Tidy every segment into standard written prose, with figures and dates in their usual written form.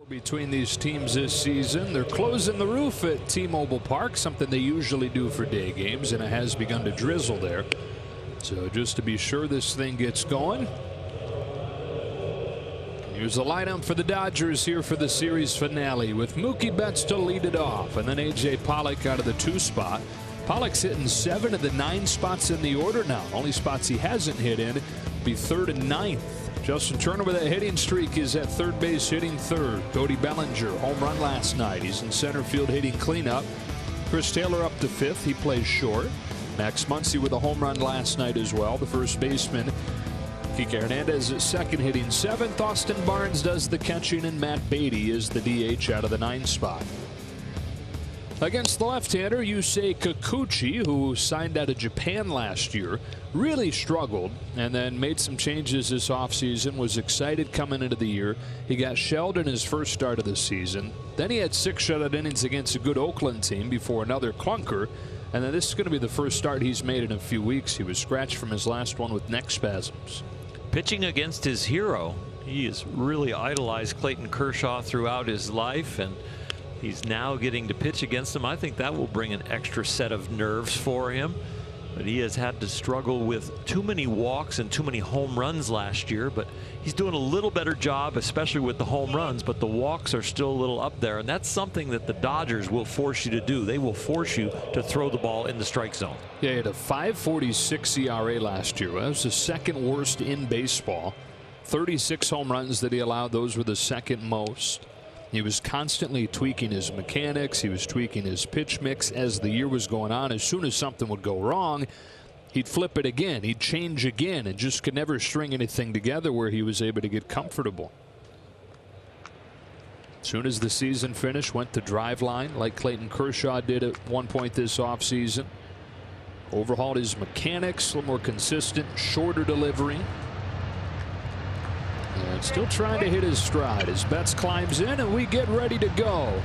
Between these teams this season, they're closing the roof at T-Mobile Park, something they usually do for day games, and it has begun to drizzle there. So just to be sure this thing gets going. Here's the lineup for the Dodgers here for the series finale, with Mookie Betts to lead it off, and then A.J. Pollock out of the 2 spot. Pollock's hitting 7 of the 9 spots in the order now. Only spots he hasn't hit in be 3rd and 9th. Justin Turner with a hitting streak is at third base, hitting 3rd. Cody Bellinger, home run last night. He's in center field hitting cleanup. Chris Taylor up to 5th. He plays short. Max Muncy with a home run last night as well. The first baseman. Kike Hernandez at 2nd, hitting 7th. Austin Barnes does the catching, and Matt Beatty is the DH out of the 9 spot. Against the left-hander, Yusei Kikuchi, who signed out of Japan last year, really struggled and then made some changes this offseason, was excited coming into the year. He got shelled in his first start of the season. Then he had 6 shutout innings against a good Oakland team before another clunker. And then this is going to be the first start he's made in a few weeks. He was scratched from his last one with neck spasms. Pitching against his hero. He has really idolized Clayton Kershaw throughout his life, and he's now getting to pitch against him. I think that will bring an extra set of nerves for him. But he has had to struggle with too many walks and too many home runs last year. But he's doing a little better job, especially with the home runs. But the walks are still a little up there. And that's something that the Dodgers will force you to do. They will force you to throw the ball in the strike zone. Yeah, he had a 5.46 ERA last year. That was the 2nd worst in baseball. 36 home runs that he allowed. Those were the 2nd most. He was constantly tweaking his mechanics. He was tweaking his pitch mix as the year was going on. As soon as something would go wrong, he'd flip it again. He'd change again, and just could never string anything together where he was able to get comfortable. As soon as the season finished, went to drive line like Clayton Kershaw did at one point this offseason. Overhauled his mechanics, a little more consistent, shorter delivery. And still trying to hit his stride as Betts climbs in, and we get ready to go.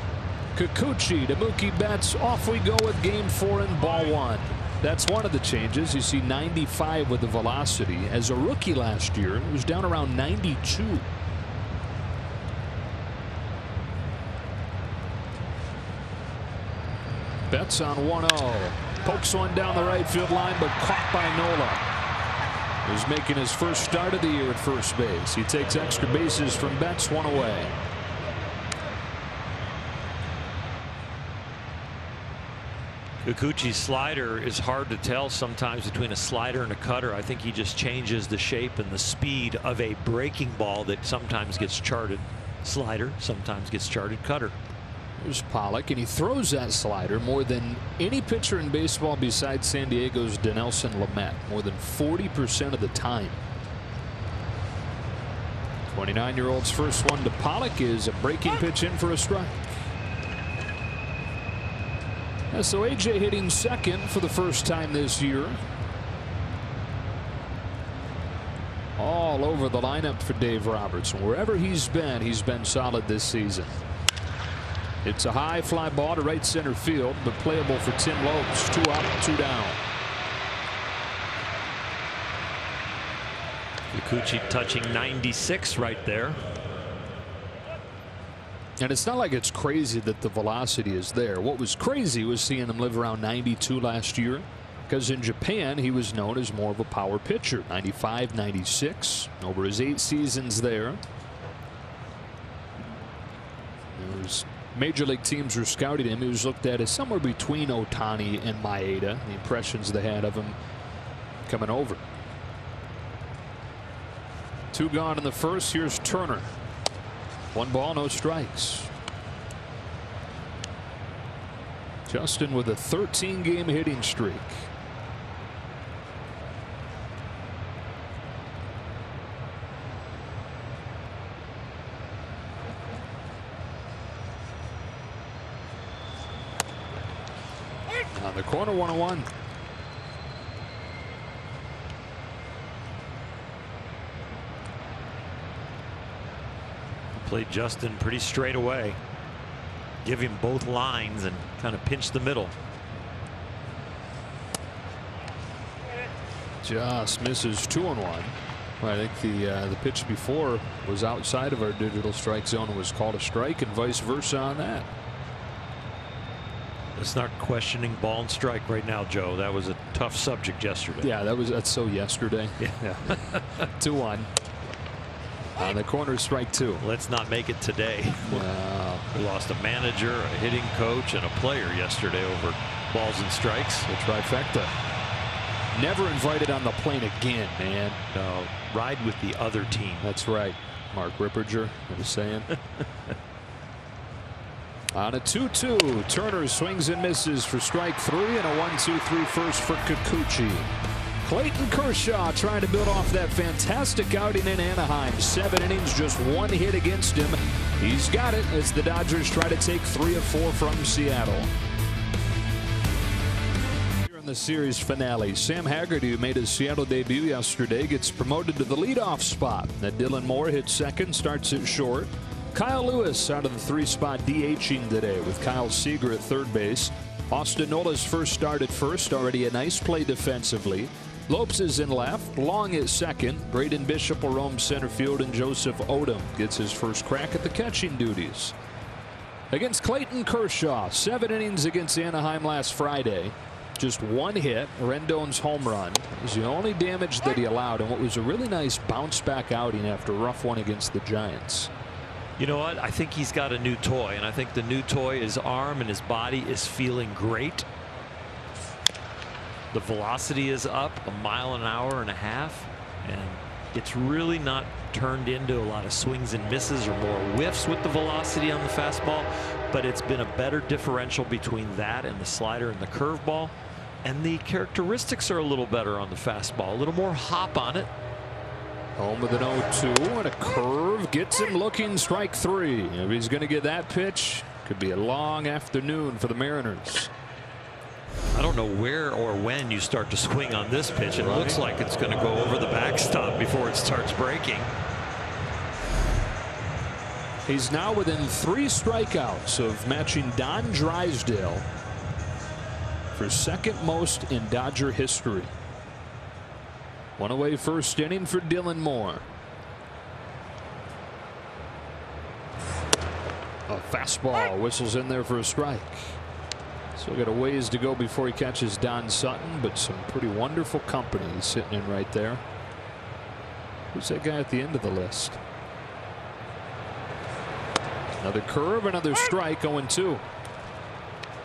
Kikuchi to Mookie Betts. Off we go with game 4 and ball 1. That's one of the changes. You see 95 with the velocity. As a rookie last year, it was down around 92. Betts on 1-0. Pokes one down the right field line, but caught by Nola. He's making his first start of the year at first base. He takes extra bases from Betts, 1 away. Kikuchi's slider is hard to tell sometimes between a slider and a cutter. I think he just changes the shape and the speed of a breaking ball that sometimes gets charted slider, sometimes gets charted cutter. Here's Pollock, and he throws that slider more than any pitcher in baseball besides San Diego's Dinelson Lamet, more than 40% of the time. 29-year-old's first one to Pollock is a breaking pitch in for a strike. Yeah, so A.J. hitting 2nd for the first time this year. All over the lineup for Dave Robertson. Wherever he's been solid this season. It's a high fly ball to right center field, but playable for Tim Lopes. 2 up, 2 down. Kikuchi touching 96 right there. And it's not like it's crazy that the velocity is there. What was crazy was seeing him live around 92 last year, because in Japan he was known as more of a power pitcher. 95, 96 over his 8 seasons there. Major league teams were scouting him. He was looked at as somewhere between Ohtani and Maeda. The impressions they had of him coming over. 2 gone in the first. Here's Turner. 1 ball, no strikes. Justin with a 13-game hitting streak. On the corner, 1-1. Played Justin pretty straight away. Give him both lines and kind of pinch the middle. Just misses 2-1. Well, I think the pitch before was outside of our digital strike zone and was called a strike, and vice versa on that. Let's not questioning ball and strike right now, Joe. That was a tough subject yesterday. Yeah, that's so yesterday. Yeah. 2-1. On the corner, strike 2. Let's not make it today. We lost a manager, a hitting coach, and a player yesterday over balls and strikes. The trifecta. Never invited on the plane again, man. No, ride with the other team. That's right. Mark Ripperger was saying. On a 2-2, Turner swings and misses for strike 3, and a 1-2-3 first for Kikuchi. Clayton Kershaw trying to build off that fantastic outing in Anaheim. 7 innings, just 1 hit against him. He's got it as the Dodgers try to take 3 of 4 from Seattle. Here in the series finale, Sam Haggerty, who made his Seattle debut yesterday, gets promoted to the leadoff spot. That Dylan Moore hits second, starts it short. Kyle Lewis out of the 3 spot DHing today with Kyle Seager at third base. Austin Nola's first start at first, already a nice play defensively. Lopes is in left, Long is second. Braden Bishop will roam center field, and Joseph Odom gets his first crack at the catching duties. Against Clayton Kershaw, 7 innings against Anaheim last Friday. Just 1 hit. Rendon's home run was the only damage that he allowed, and what was a really nice bounce back outing after a rough one against the Giants. You know what? I think he's got a new toy, and I think the new toy, his arm and his body, is feeling great. The velocity is up 1.5 miles, and it's really not turned into a lot of swings and misses or more whiffs with the velocity on the fastball, but it's been a better differential between that and the slider and the curveball, and the characteristics are a little better on the fastball, a little more hop on it. Home with an 0-2 and a curve gets him looking, strike 3. If he's going to get that pitch, could be a long afternoon for the Mariners. I don't know where or when you start to swing on this pitch. It looks like it's going to go over the backstop before it starts breaking. He's now within 3 strikeouts of matching Don Drysdale for second most in Dodger history. 1 away first inning for Dylan Moore. A fastball whistles in there for a strike. Still got a ways to go before he catches Don Sutton, but some pretty wonderful company sitting in right there. Who's that guy at the end of the list? Another curve, another strike, 0-2.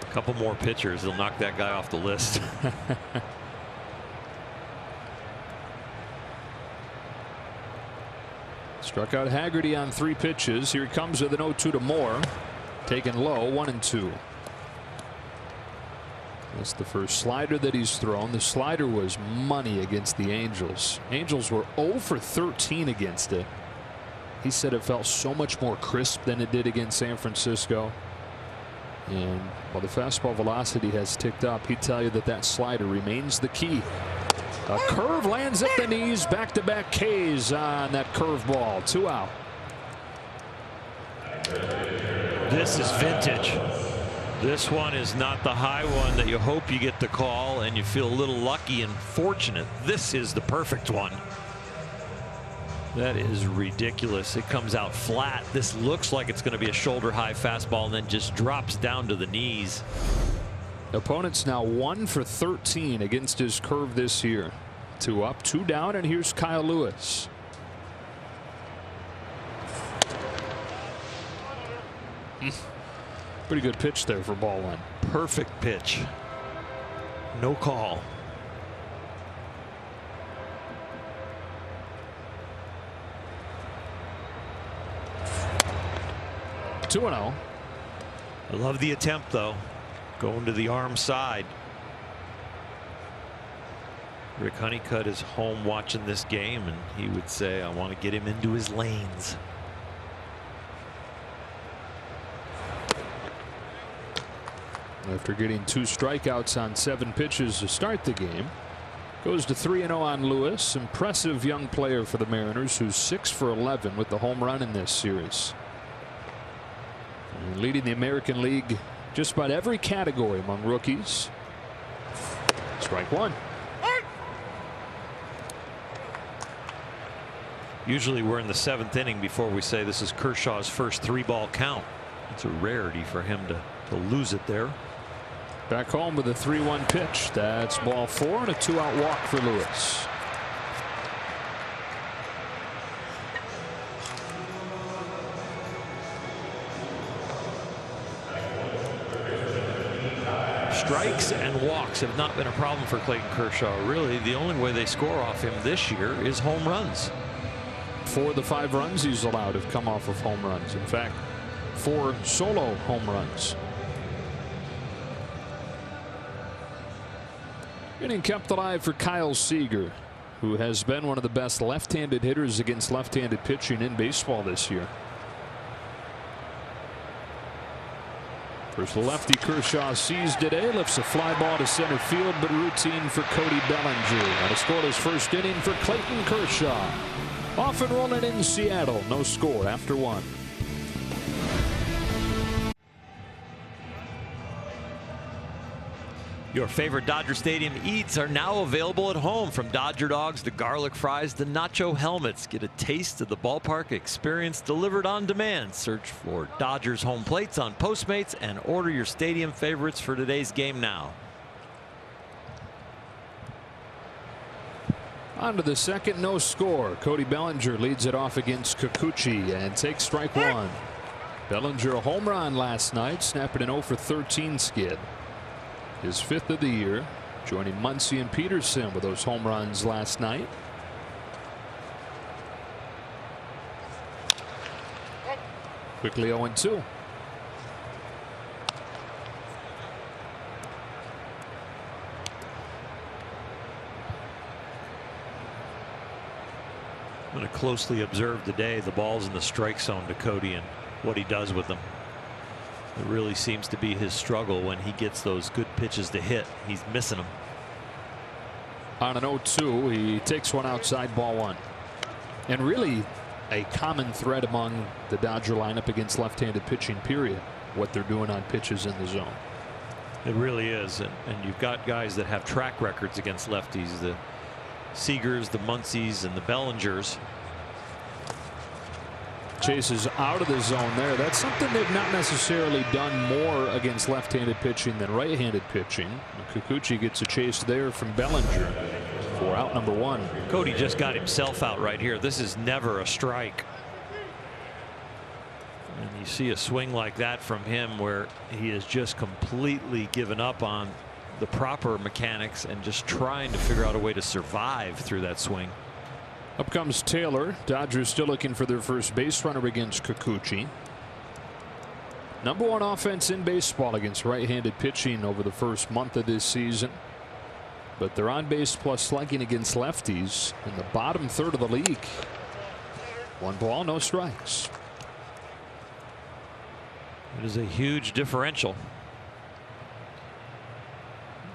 A couple more pitchers, they'll knock that guy off the list. Struck out Haggerty on 3 pitches. Here he comes with an 0-2 to Moore. Taken low, 1-2. That's the first slider that he's thrown. The slider was money against the Angels. Angels were 0 for 13 against it. He said it felt so much more crisp than it did against San Francisco. And while the fastball velocity has ticked up, he'd tell you that that slider remains the key. A curve lands at the knees. Back-to-back Ks on that curveball. 2 out. This is vintage. This one is not the high one that you hope you get the call and you feel a little lucky and fortunate. This is the perfect one. That is ridiculous. It comes out flat. This looks like it's going to be a shoulder high fastball and then just drops down to the knees. Opponent's now 1 for 13 against his curve this year. 2 up, 2 down, and here's Kyle Lewis. Pretty good pitch there for ball 1. Perfect pitch. No call. Two 2-0. I love the attempt though. Going to the arm side. Rick Honeycutt is home watching this game, and he would say, I want to get him into his lanes. After getting 2 strikeouts on 7 pitches to start the game, goes to 3-0 on Lewis. Impressive young player for the Mariners, who's 6 for 11 with the home run in this series. And leading the American League just about every category among rookies. Strike 1. Usually we're in the 7th inning before we say this is Kershaw's first 3-ball count. It's a rarity for him to lose it there. Back home with a 3-1 pitch. That's ball 4 and a 2-out walk for Lewis. Strikes and walks have not been a problem for Clayton Kershaw. Really, the only way they score off him this year is home runs. 4 of the 5 runs he's allowed have come off of home runs. In fact, 4 solo home runs. Inning kept alive for Kyle Seager, who has been one of the best left-handed hitters against left-handed pitching in baseball this year. First lefty Kershaw sees today, lifts a fly ball to center field, but routine for Cody Bellinger. And a scoreless first inning for Clayton Kershaw. Off and rolling in Seattle. No score after 1. Your favorite Dodger Stadium eats are now available at home. From Dodger dogs to garlic fries to nacho helmets. Get a taste of the ballpark experience delivered on demand. Search for Dodgers home plates on Postmates and order your stadium favorites for today's game now. On to the second, no score. Cody Bellinger leads it off against Kikuchi and takes strike 1. Bellinger a home run last night, snapping an 0 for 13 skid. His 5th of the year, joining Muncy and Peterson with those home runs last night. Quickly 0-2. I'm going to closely observe today the balls in the strike zone to Cody and what he does with them. It really seems to be his struggle when he gets those good pitches to hit. He's missing them. On an 0-2, he takes one outside, ball 1. And really a common thread among the Dodger lineup against left-handed pitching, period. What they're doing on pitches in the zone. It really is. And you've got guys that have track records against lefties. The Seagers, the Muncies, and the Bellingers. Chases out of the zone there. That's something they've not necessarily done more against left-handed pitching than right-handed pitching. Kikuchi gets a chase there from Bellinger for out number 1. Cody just got himself out right here. This is never a strike. And you see a swing like that from him where he has just completely given up on the proper mechanics and just trying to figure out a way to survive through that swing. Up comes Taylor. Dodgers still looking for their first base runner against Kikuchi. Number 1 offense in baseball against right-handed pitching over the first month of this season. But they're on base plus slugging against lefties in the bottom third of the league. 1 ball, no strikes. It is a huge differential.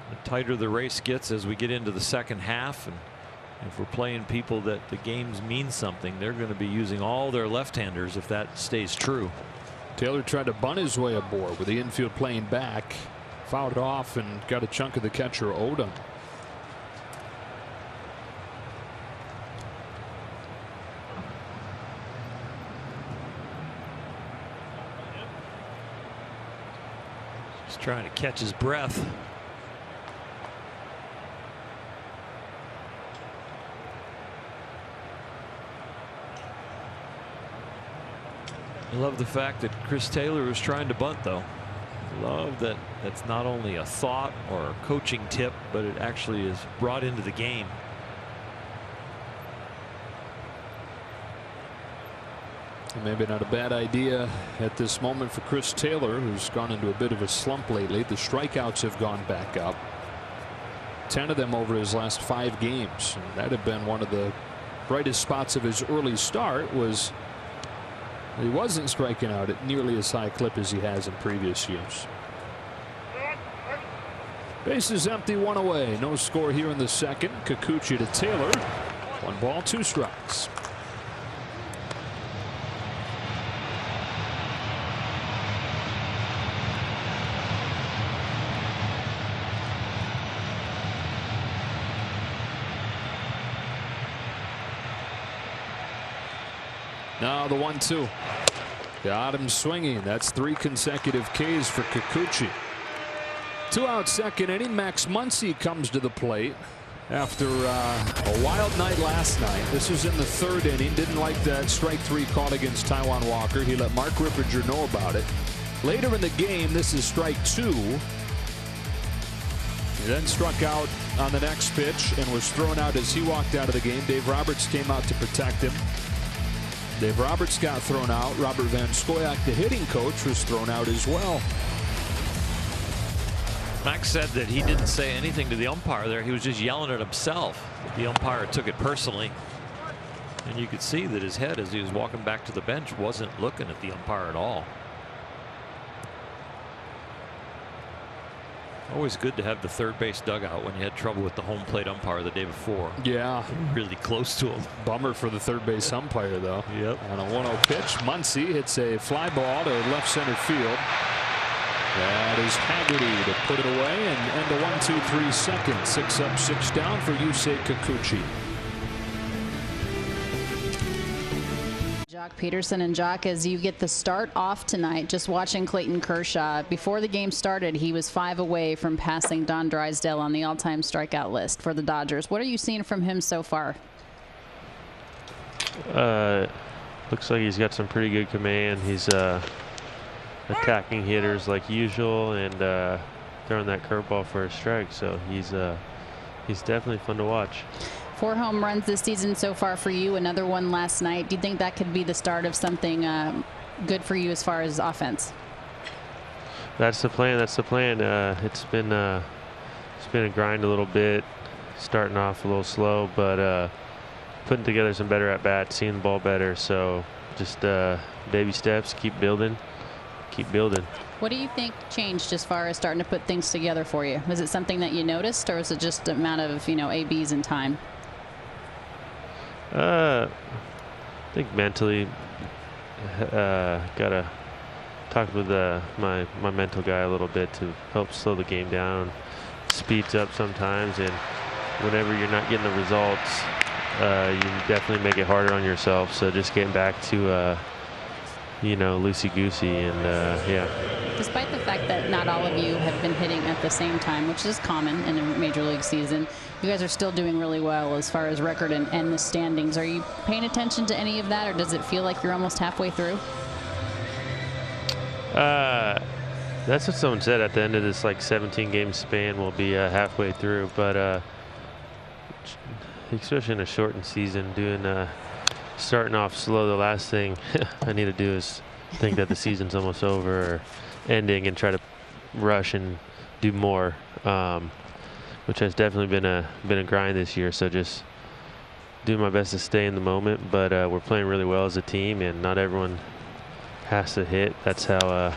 The tighter the race gets as we get into the second half, and if we're playing people that the games mean something, they're going to be using all their left-handers if that stays true. Taylor tried to bunt his way aboard with the infield playing back, fouled it off and got a chunk of the catcher Odom. Just trying to catch his breath. I love the fact that Chris Taylor was trying to bunt, though. Love that that's not only a thought or a coaching tip, but it actually is brought into the game. Maybe not a bad idea at this moment for Chris Taylor, who's gone into a bit of a slump lately. The strikeouts have gone back up. 10 of them over his last 5 games. And that had been one of the brightest spots of his early start. Was he wasn't striking out at nearly as high a clip as he has in previous years. Base is empty, 1 away. No score here in the second. Kikuchi to Taylor. 1 ball, 2 strikes. Now the 1-2. Got him swinging. That's 3 consecutive Ks for Kikuchi. 2 out second inning. Max Muncy comes to the plate after a wild night last night. This was in the 3rd inning. Didn't like that strike 3 called against Taijuan Walker. He let Mark Ripperger know about it. Later in the game, this is strike 2. He then struck out on the next pitch and was thrown out as he walked out of the game. Dave Roberts came out to protect him. Dave Roberts got thrown out. Robert Van Scoyoc, the hitting coach, was thrown out as well. Max said that he didn't say anything to the umpire there. He was just yelling at himself. The umpire took it personally. And you could see that his head, as he was walking back to the bench, wasn't looking at the umpire at all. Always good to have the third base dugout when you had trouble with the home plate umpire the day before. Yeah. Really close to him. Bummer for the third base umpire, though. Yep. On a 1-0 pitch, Muncy hits a fly ball to left center field. That is Haggerty to put it away and end a 1-2-3 second. 6 up, 6 down for Yusei Kikuchi. Jock Peterson, and Jock, as you get the start off tonight, just watching Clayton Kershaw, before the game started, he was 5 away from passing Don Drysdale on the all-time strikeout list for the Dodgers. What are you seeing from him so far? Looks like he's got some pretty good command. He's attacking hitters like usual and throwing that curveball for a strike. So he's definitely fun to watch. 4 home runs this season so far for you. Another one last night. Do you think that could be the start of something good for you as far as offense? That's the plan. That's the plan. It's been a grind a little bit, starting off a little slow, but putting together some better at bats, seeing the ball better. So just baby steps, keep building, keep building. What do you think changed as far as starting to put things together for you? Was it something that you noticed, or is it just a amount of ABs and time? I think mentally, gotta talk with my mental guy a little bit to help slow the game down. Speeds up sometimes, and whenever you're not getting the results, you definitely make it harder on yourself. So just getting back to loosey-goosey, and yeah. Despite the fact that not all of you have been hitting at the same time, which is common in a major league season, you guys are still doing really well as far as record and the standings. Are you paying attention to any of that, or does it feel like you're almost halfway through? That's what someone said at the end of this 17-game span. We'll be halfway through, but especially in a shortened season, starting off slow, the last thing I need to do is think that the season's almost over or ending and try to rush and do more, which has definitely been a grind this year. So just doing my best to stay in the moment, but we're playing really well as a team, and not everyone has to hit. That's how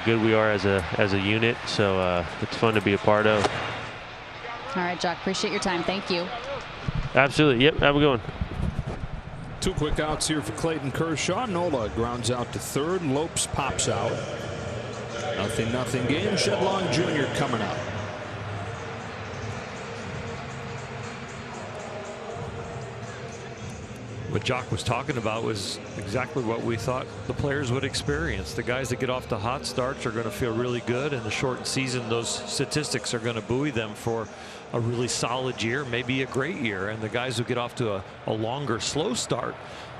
good we are as a unit. So it's fun to be a part of. All right, Jock, appreciate your time. Thank you. Absolutely. Yep, have a good one. 2 quick outs here for Clayton Kershaw. Nola grounds out to third. Lopes pops out. 0-0 game. Shedlong Jr. coming up. What Jock was talking about was exactly what we thought the players would experience. The guys that get off to hot starts are going to feel really good. In the shortened season, those statistics are going to buoy them for a really solid year, maybe a great year. And the guys who get off to a longer, slow start,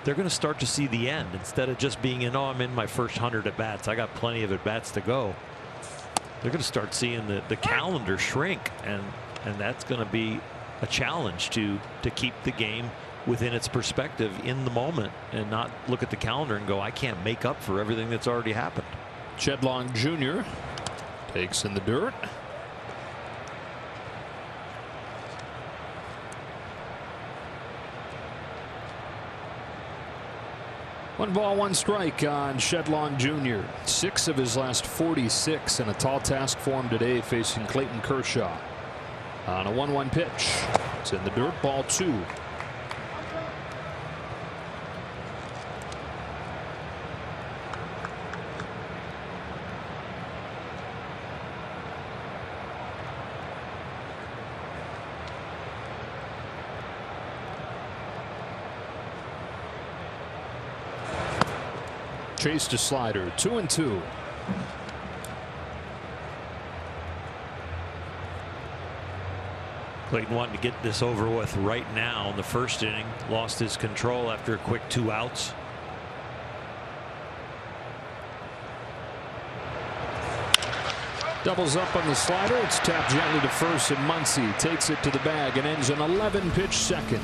they're going to start to see the end instead of just being in, oh, I'm in my first 100 at bats. I got plenty of at bats to go. They're going to start seeing the calendar shrink, and that's going to be a challenge to keep the game within its perspective in the moment and not look at the calendar and go, I can't make up for everything that's already happened. Shedlong Jr. takes in the dirt. One ball, one strike on Shedlong Jr. 6 of his last 46, and a tall task for him today facing Clayton Kershaw. On a 1-1 pitch. It's in the dirt, ball 2. chased a slider. 2-2. Clayton wanting to get this over with right now in the first inning. Lost his control after a quick 2 outs. Doubles up on the slider. It's tapped gently to first, and Muncy takes it to the bag and ends an 11-pitch second.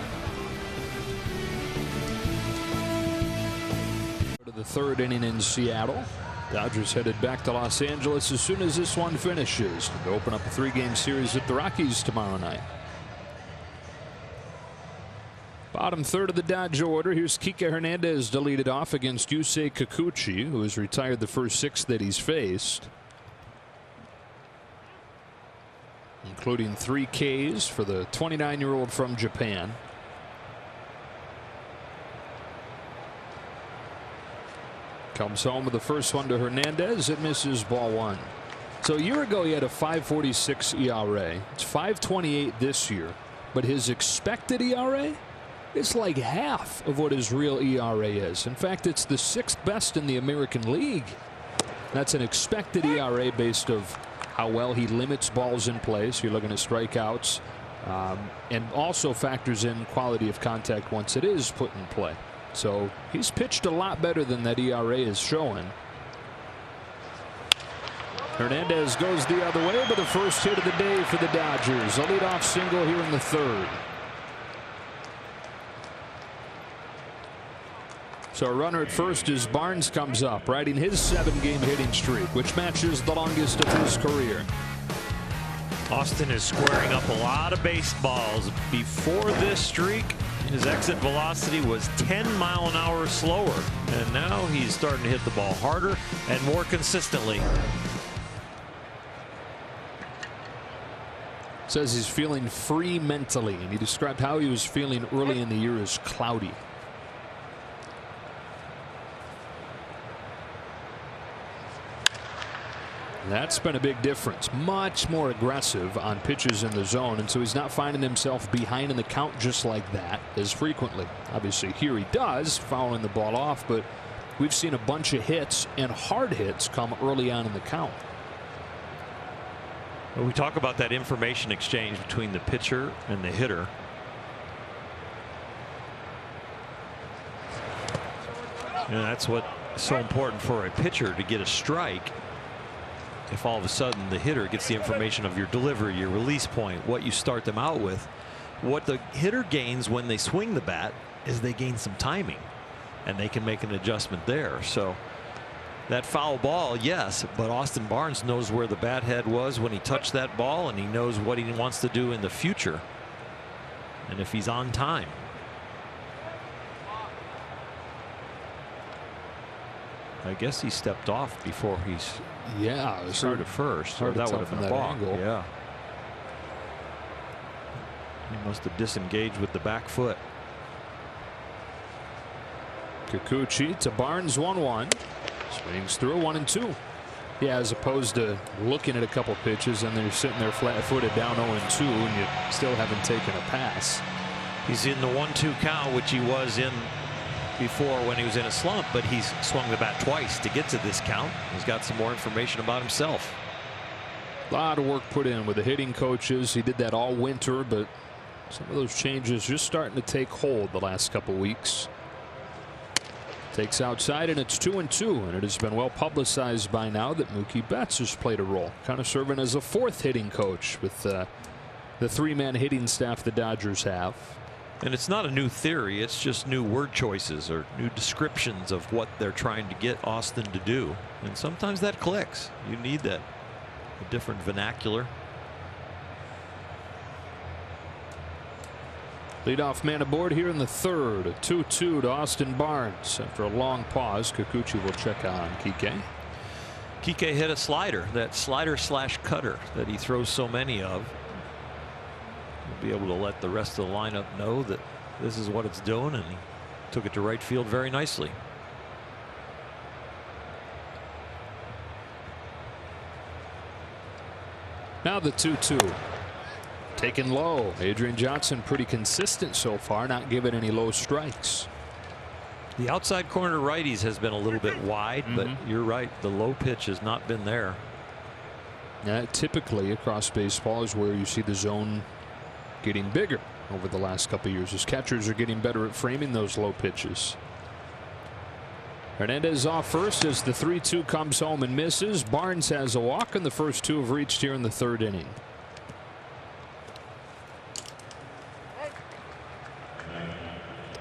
To the third inning in Seattle. Dodgers headed back to Los Angeles as soon as this one finishes to open up a 3-game series at the Rockies tomorrow night. Bottom third of the Dodger order. Here's Kike Hernandez to lead it off against Yusei Kikuchi, who has retired the first 6 that he's faced, including 3 Ks for the 29-year-old from Japan. Comes home with the first one to Hernandez. It misses, ball 1. So a year ago he had a 5.46 ERA. It's 5.28 this year, but his expected ERA is like half of what his real ERA is. In fact, it's the 6th best in the American League. That's an expected ERA based of how well he limits balls in play. So you're looking at strikeouts, and also factors in quality of contact once it is put in play. So he's pitched a lot better than that ERA is showing. Hernandez goes the other way, but the first hit of the day for the Dodgers. A leadoff single here in the 3rd. So a runner at first as Barnes comes up, riding his 7-game hitting streak, which matches the longest of his career. Austin is squaring up a lot of baseballs. Before this streak, his exit velocity was 10 mph slower, and now he's starting to hit the ball harder and more consistently. Says he's feeling free mentally, and he described how he was feeling early in the year as cloudy. That's been a big difference. Much more aggressive on pitches in the zone, and so he's not finding himself behind in the count just like that as frequently. Obviously here he does, fouling the ball off, but we've seen a bunch of hits and hard hits come early on in the count. Well, we talk about that information exchange between the pitcher and the hitter. And that's what's so important for a pitcher, to get a strike. If all of a sudden the hitter gets the information of your delivery, your release point, what you start them out with, what the hitter gains when they swing the bat is they gain some timing, and they can make an adjustment there. So that foul ball, yes, but Austin Barnes knows where the bat head was when he touched that ball, and he knows what he wants to do in the future, and if he's on time. I guess he stepped off before he's started first. So that would have been a balk. Yeah. He must have disengaged with the back foot. Kikuchi to Barnes, 1-1. Swings through 1-2. Yeah, as opposed to looking at a couple pitches and they're sitting there flat-footed down 0-2, and you still haven't taken a pass. He's in the 1-2 count, which he was in before when he was in a slump, but he's swung the bat twice to get to this count. He's got some more information about himself. A lot of work put in with the hitting coaches. He did that all winter, but some of those changes just starting to take hold the last couple weeks. Takes outside, and it's 2-2, and it has been well publicized by now that Mookie Betts has played a role, kind of serving as a 4th hitting coach with the 3-man hitting staff the Dodgers have. And it's not a new theory, it's just new word choices or new descriptions of what they're trying to get Austin to do. And sometimes that clicks. You need that, a different vernacular. Leadoff man aboard here in the 3rd. A 2-2 to Austin Barnes. After a long pause, Kikuchi will check on Kike. Kike hit a slider, that slider/cutter that he throws so many of. Be able to let the rest of the lineup know that this is what it's doing, and he took it to right field very nicely. Now the 2-2. Taken low. Adrian Johnson pretty consistent so far, not giving any low strikes. The outside corner righties has been a little bit wide, but you're right. The low pitch has not been there. Typically across baseball is where you see the zone getting bigger over the last couple of years as catchers are getting better at framing those low pitches. Hernandez off first as the 3-2 comes home and misses. Barnes has a walk, and the first two have reached here in the third inning.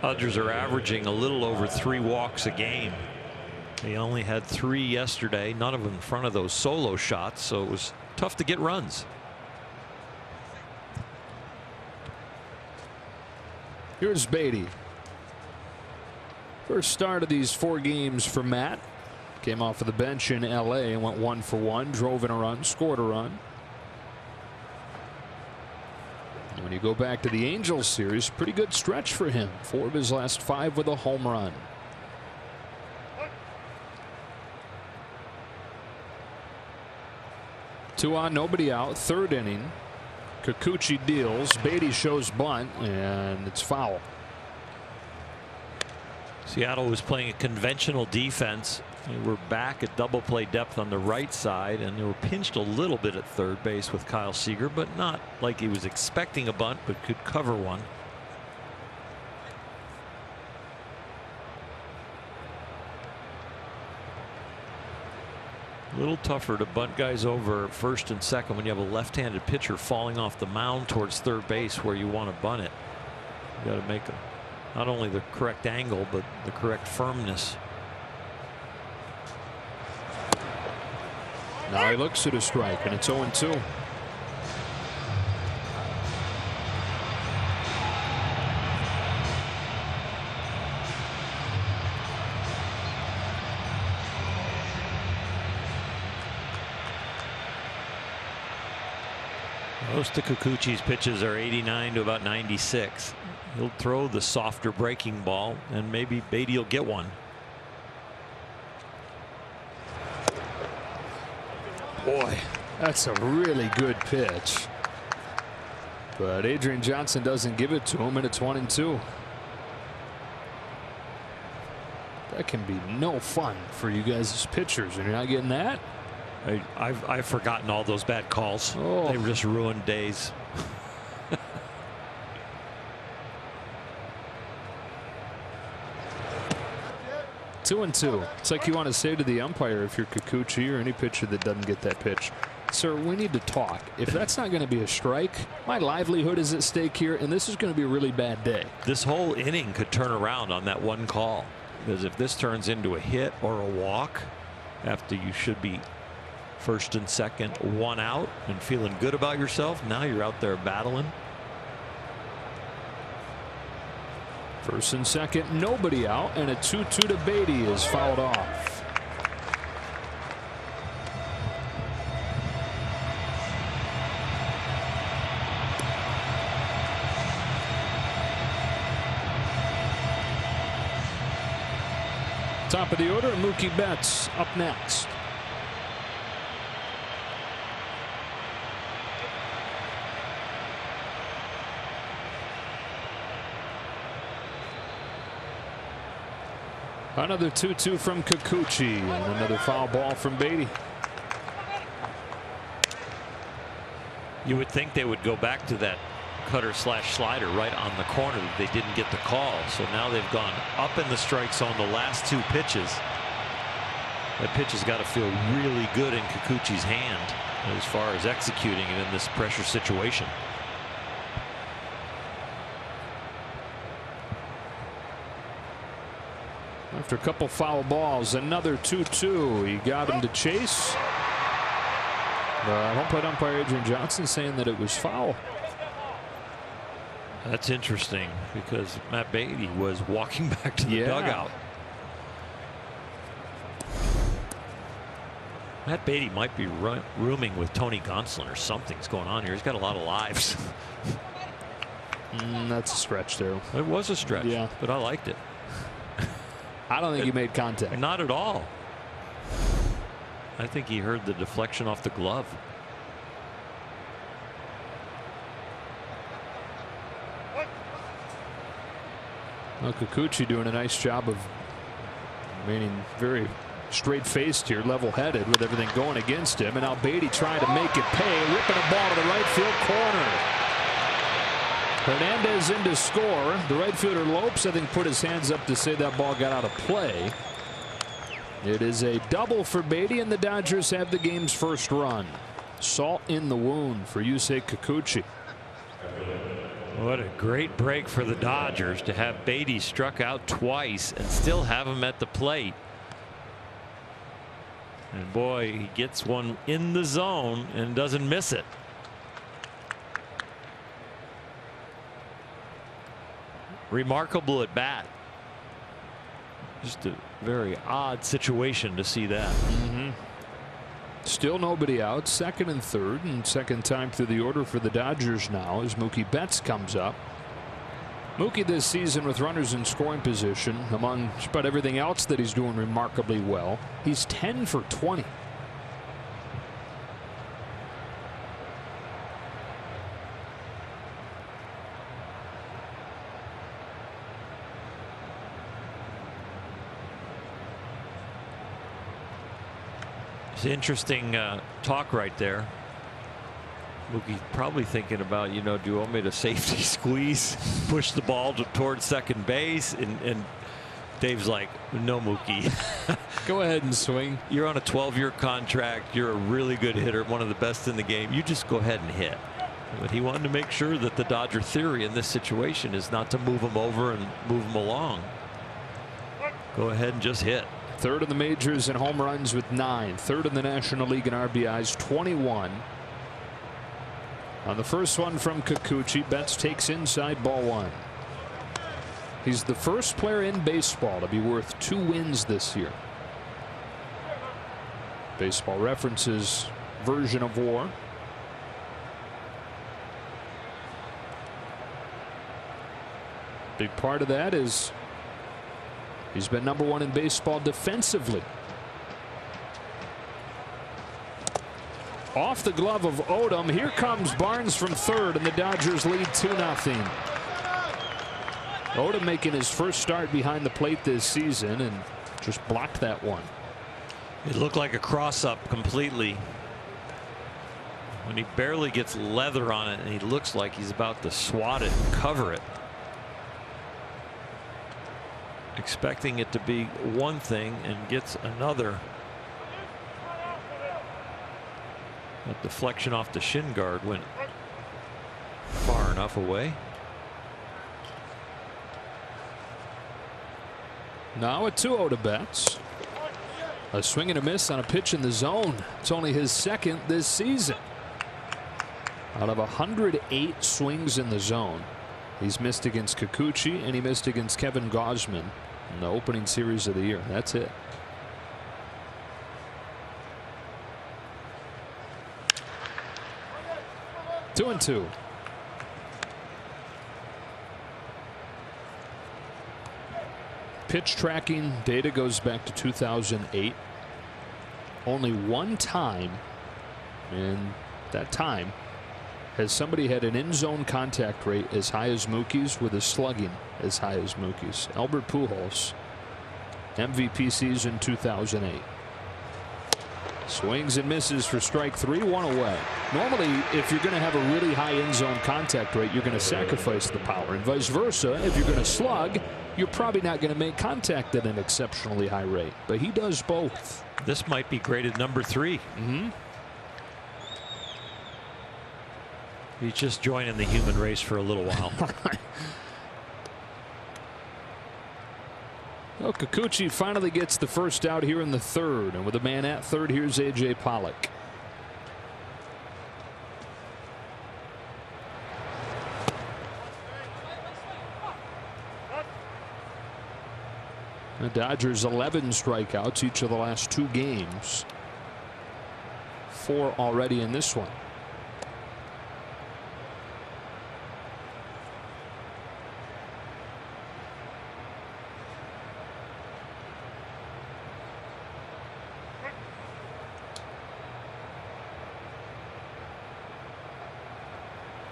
Dodgers are averaging a little over 3 walks a game. They only had 3 yesterday, none of them in front of those solo shots, so it was tough to get runs. Here's Beatty. First start of these 4 games for Matt. Came off of the bench in LA and went 1 for 1, drove in a run, scored a run. And when you go back to the Angels series, pretty good stretch for him. 4 of his last 5 with a home run. Two on, nobody out. Third inning. Kikuchi deals. Beatty shows bunt, and it's foul. Seattle was playing a conventional defense. They were back at double play depth on the right side, and they were pinched a little bit at third base with Kyle Seager, but not like he was expecting a bunt, but could cover one. A little tougher to bunt guys over first and second when you have a left-handed pitcher falling off the mound towards third base where you want to bunt it. You got to make not only the correct angle, but the correct firmness. Now he looks at a strike, and it's 0-2. Most of Kikuchi's pitches are 89 to about 96. He'll throw the softer breaking ball, and maybe Beatty will get one. Boy, that's a really good pitch. But Adrian Johnson doesn't give it to him, and it's 1-2. That can be no fun for you guys as pitchers, and you're not getting that. I've forgotten all those bad calls. Oh. They just ruined days. Two and two. It's like you want to say to the umpire, if you're Kikuchi or any pitcher that doesn't get that pitch, sir, we need to talk. If that's not going to be a strike, my livelihood is at stake here, and this is going to be a really bad day. This whole inning could turn around on that one call, because if this turns into a hit or a walk after you should be first and second, 1 out, and feeling good about yourself, now you're out there battling. First and second, nobody out, and a 2-2 to Beatty is fouled off. Top of the order, Mookie Betts up next. Another 2-2 from Kikuchi, and another foul ball from Beatty. You would think they would go back to that cutter slash slider right on the corner that they didn't get the call. So now they've gone up in the strike zone the last 2 pitches. That pitch has got to feel really good in Kikuchi's hand as far as executing it in this pressure situation. After a couple foul balls, another 2-2. He got him to chase. Home plate umpire Adrian Johnson saying that it was foul. That's interesting, because Matt Beatty was walking back to the dugout. Matt Beatty might be rooming with Tony Gonsolin or something's going on here. He's got a lot of lives. That's a stretch there. It was a stretch, yeah, but I liked it. I don't think he made contact. Not at all. I think he heard the deflection off the glove. Well, Kikuchi doing a nice job of Remaining very straight-faced here, level-headed with everything going against him. And now Beatty trying to make it pay, ripping a ball to the right field corner. Hernandez in to score. The right fielder Lopes, I think, put his hands up to say that ball got out of play. It is a double for Beatty, and the Dodgers have the game's first run. Salt in the wound for Yusei Kikuchi. What a great break for the Dodgers to have Beatty struck out twice and still have him at the plate. And boy, he gets one in the zone and doesn't miss it. Remarkable at bat. Just a very odd situation to see that. Still nobody out. Second and third, and second time through the order for the Dodgers now as Mookie Betts comes up. Mookie this season with runners in scoring position, among just about everything else that he's doing remarkably well. He's 10 for 20. It's interesting talk right there. Mookie probably thinking about, you know, do you want me to safety squeeze, push the ball towards second base? And Dave's like, no, Mookie. Go ahead and swing. You're on a 12-year contract. You're a really good hitter, one of the best in the game. You just go ahead and hit. But he wanted to make sure that the Dodger theory in this situation is not to move him over and move him along. Go ahead and just hit. Third in the majors in home runs with 9. Third in the National League in RBIs, 21. On the first one from Kikuchi, Betts takes inside ball 1. He's the first player in baseball to be worth 2 wins this year. Baseball Reference's version of WAR. Big part of that is he's been #1 in baseball defensively. Off the glove of Odom. Here comes Barnes from third, and the Dodgers lead 2-0. Odom making his first start behind the plate this season and just blocked that one. It looked like a cross-up completely. When he barely gets leather on it, and he looks like he's about to swat it and cover it. Expecting it to be one thing and gets another. That deflection off the shin guard went far enough away. Now a 2-0 to Betts. A swing and a miss on a pitch in the zone. It's only his second this season. Out of 108 swings in the zone, he's missed against Kikuchi and he missed against Kevin Gausman in the opening series of the year. That's it. Two and two. Pitch tracking data goes back to 2008. Only one time in that time has somebody had an in-zone contact rate as high as Mookie's with a slugging as high as Mookie's. Albert Pujols, MVP season 2008. Swings and misses for strike 3, 1 away. Normally, if you're going to have a really high in-zone contact rate, you're going to sacrifice the power, and vice versa. If you're going to slug, you're probably not going to make contact at an exceptionally high rate. But he does both. This might be graded number 3. He's just joining the human race for a little while. Well, Kikuchi finally gets the first out here in the third, and with a man at third, here's A.J. Pollock. The Dodgers 11 strikeouts each of the last 2 games. 4 already in this one.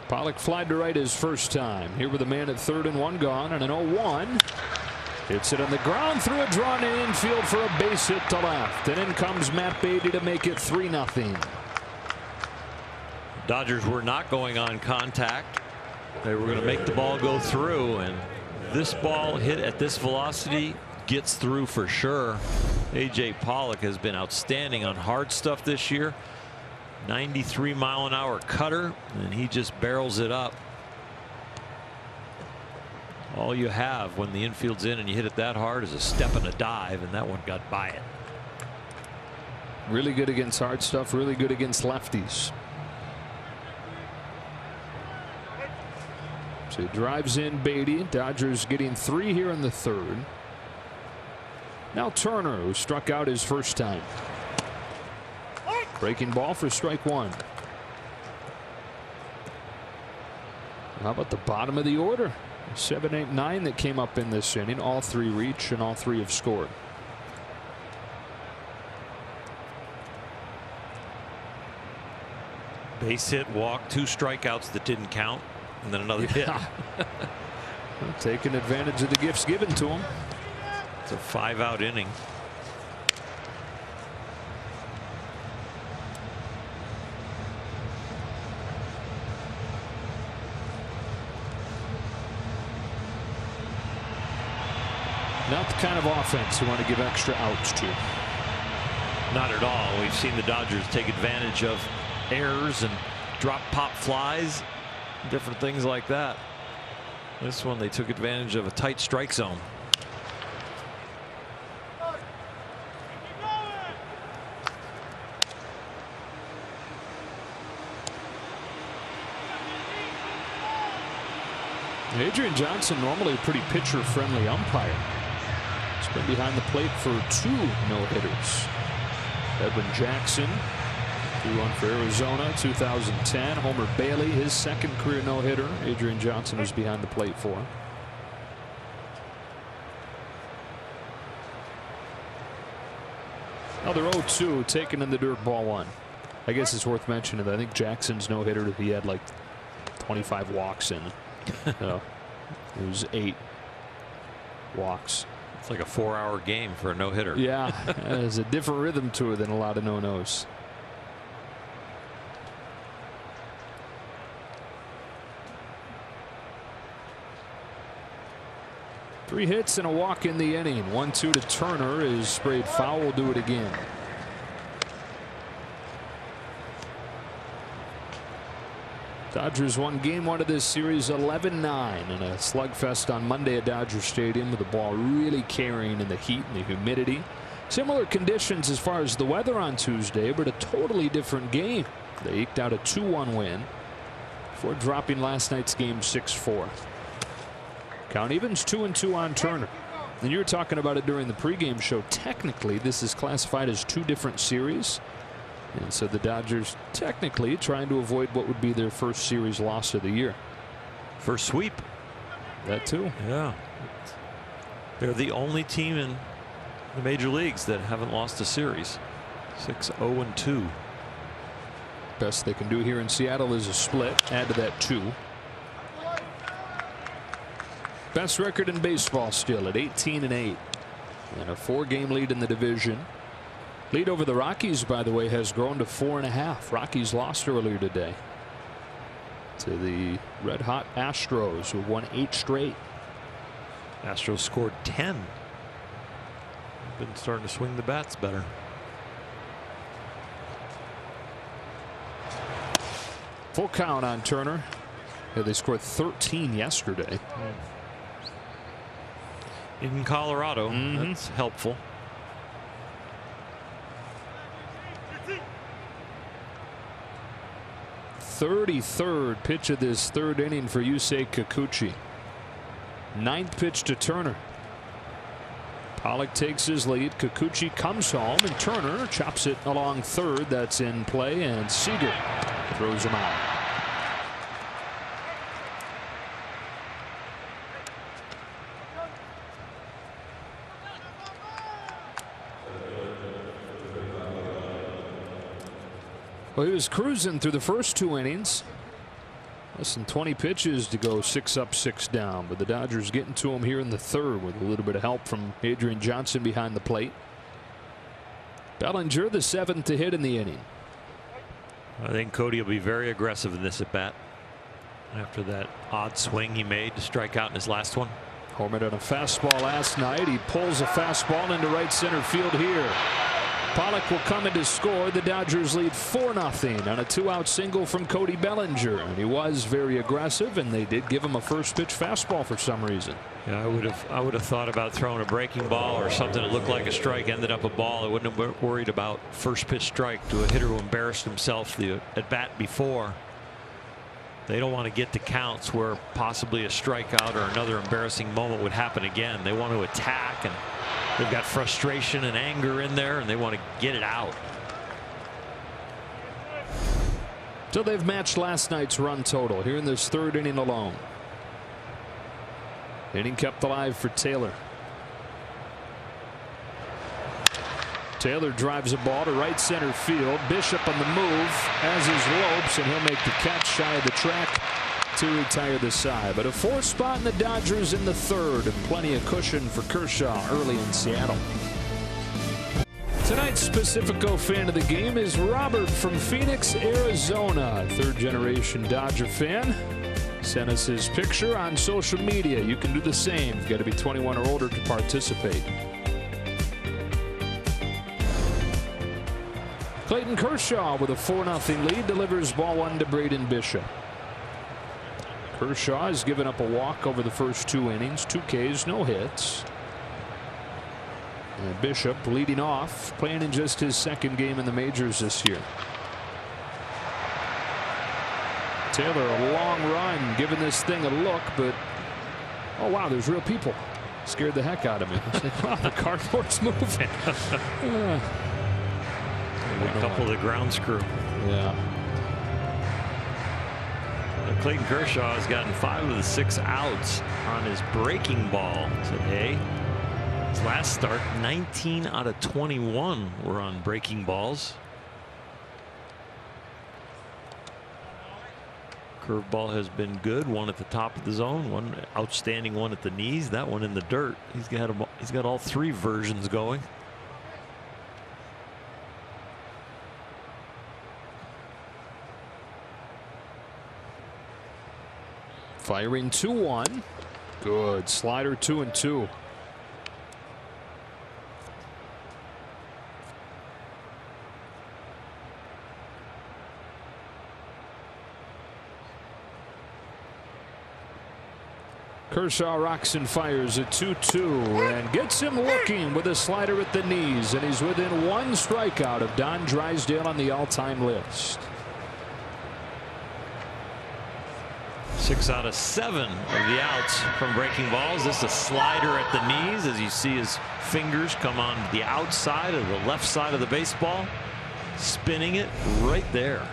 Pollock flied to right his first time. Here with a man at third and 1 gone and an 0-1. Hits it on the ground through a drawn infield for a base hit to left. And in comes Matt Beatty to make it 3-0. Dodgers were not going on contact. They were going to make the ball go through, and this ball hit at this velocity gets through for sure. A.J. Pollock has been outstanding on hard stuff this year. 93-mile-an-hour cutter, and he just barrels it up. All you have when the infield's in and you hit it that hard is a step and a dive, and that one got by it. Really good against hard stuff, really good against lefties. So he drives in Beatty. Dodgers getting 3 here in the 3rd. Now Turner, who struck out his first time. Breaking ball for strike 1. How about the bottom of the order? 7, 8, 9 that came up in this inning. All 3 reach and all 3 have scored. Base hit, walk, 2 strikeouts that didn't count, and then another hit. Well, taking advantage of the gifts given to him. It's a 5-out inning. Not the kind of offense you want to give extra outs to. Not at all. We've seen the Dodgers take advantage of errors and drop pop flies, different things like that. This one, they took advantage of a tight strike zone. Adrian Johnson, normally a pretty pitcher friendly umpire. He's been behind the plate for 2 no-hitters. Edwin Jackson, 2-1 for Arizona, 2010. Homer Bailey, his 2nd career no-hitter. Adrian Johnson was behind the plate for. Another 0-2 taken in the dirt, ball 1. I guess it's worth mentioning that I think Jackson's no-hitter, he had like 25 walks in. It was 8 walks. It's like a 4-hour game for a no-hitter. Yeah, there's a different rhythm to it than a lot of no-nos. Three hits and a walk in the inning. 1-2 to Turner is sprayed foul. Will do it again. Dodgers won game 1 of this series 11-9 in a slugfest on Monday at Dodger Stadium, with the ball really carrying in the heat and the humidity. Similar conditions as far as the weather on Tuesday, but a totally different game. They eked out a 2-1 win before dropping last night's game 6-4. Count evens 2-2 on Turner. And you were talking about it during the pregame show. Technically, this is classified as 2 different series. And so the Dodgers technically trying to avoid what would be their first series loss of the year. First sweep. That too. Yeah. They're the only team in the major leagues that haven't lost a series. 6-0-2. Best they can do here in Seattle is a split. Add to that 2. Best record in baseball still at 18-8. And a 4-game lead in the division. Lead over the Rockies, by the way, has grown to 4.5. Rockies lost earlier today to the red-hot Astros, who won 8 straight. Astros scored 10. Been starting to swing the bats better. Full count on Turner. Yeah, they scored 13 yesterday. In Colorado, that's helpful. 33rd pitch of this 3rd inning for Yusei Kikuchi. 9th pitch to Turner. Pollock takes his lead. Kikuchi comes home, and Turner chops it along 3rd. That's in play, and Seager throws him out. Well, he was cruising through the first 2 innings. Less than 20 pitches to go 6 up, 6 down, but the Dodgers getting to him here in the third with a little bit of help from Adrian Johnson behind the plate. Bellinger, the 7th to hit in the inning. I think Cody will be very aggressive in this at bat after that odd swing he made to strike out in his last one. Homered on a fastball last night. He pulls a fastball into right center field here. Pollock will come in to score. The Dodgers lead 4-0 on a 2-out single from Cody Bellinger. And he was very aggressive, and they did give him a first pitch fastball for some reason. Yeah, I would have thought about throwing a breaking ball or something that looked like a strike, ended up a ball. I wouldn't have worried about first pitch strike to a hitter who embarrassed himself the at bat before. They don't want to get to counts where possibly a strikeout or another embarrassing moment would happen again. They want to attack, and they've got frustration and anger in there, and they want to get it out. So they've matched last night's run total here in this third inning alone. Inning kept alive for Taylor. Taylor drives a ball to right center field. Bishop on the move, as is Lopes, and he'll make the catch shy of the track to retire the side. But a 4th spot in the Dodgers in the third, and plenty of cushion for Kershaw early in Seattle. Tonight's Pacifico fan of the game is Robert from Phoenix, Arizona, 3rd-generation Dodger fan. Send us his picture on social media. You can do the same. You've got to be 21 or older to participate. Clayton Kershaw with a 4-0 lead delivers ball 1 to Braden Bishop. Kershaw has given up a walk over the first 2 innings, 2 Ks, no hits. And Bishop leading off, playing in just his 2nd game in the majors this year. Taylor, a long run, giving this thing a look, but oh wow, there's real people. Scared the heck out of me. It's like, wow, the cardboard's moving. A couple of the ground screw. Yeah. Clayton Kershaw has gotten 5 of the 6 outs on his breaking ball today. His last start, 19 out of 21 were on breaking balls. Curveball has been good. One at the top of the zone, one outstanding one at the knees, that one in the dirt. He's got all 3 versions going. Firing 2-1. Good slider, 2-2. Kershaw rocks and fires at 2-2 and gets him looking with a slider at the knees, and he's within 1 strikeout of Don Drysdale on the all-time list. 6 out of 7 of the outs from breaking balls. This is a slider at the knees, as you see his fingers come on the outside of the left side of the baseball, spinning it right there.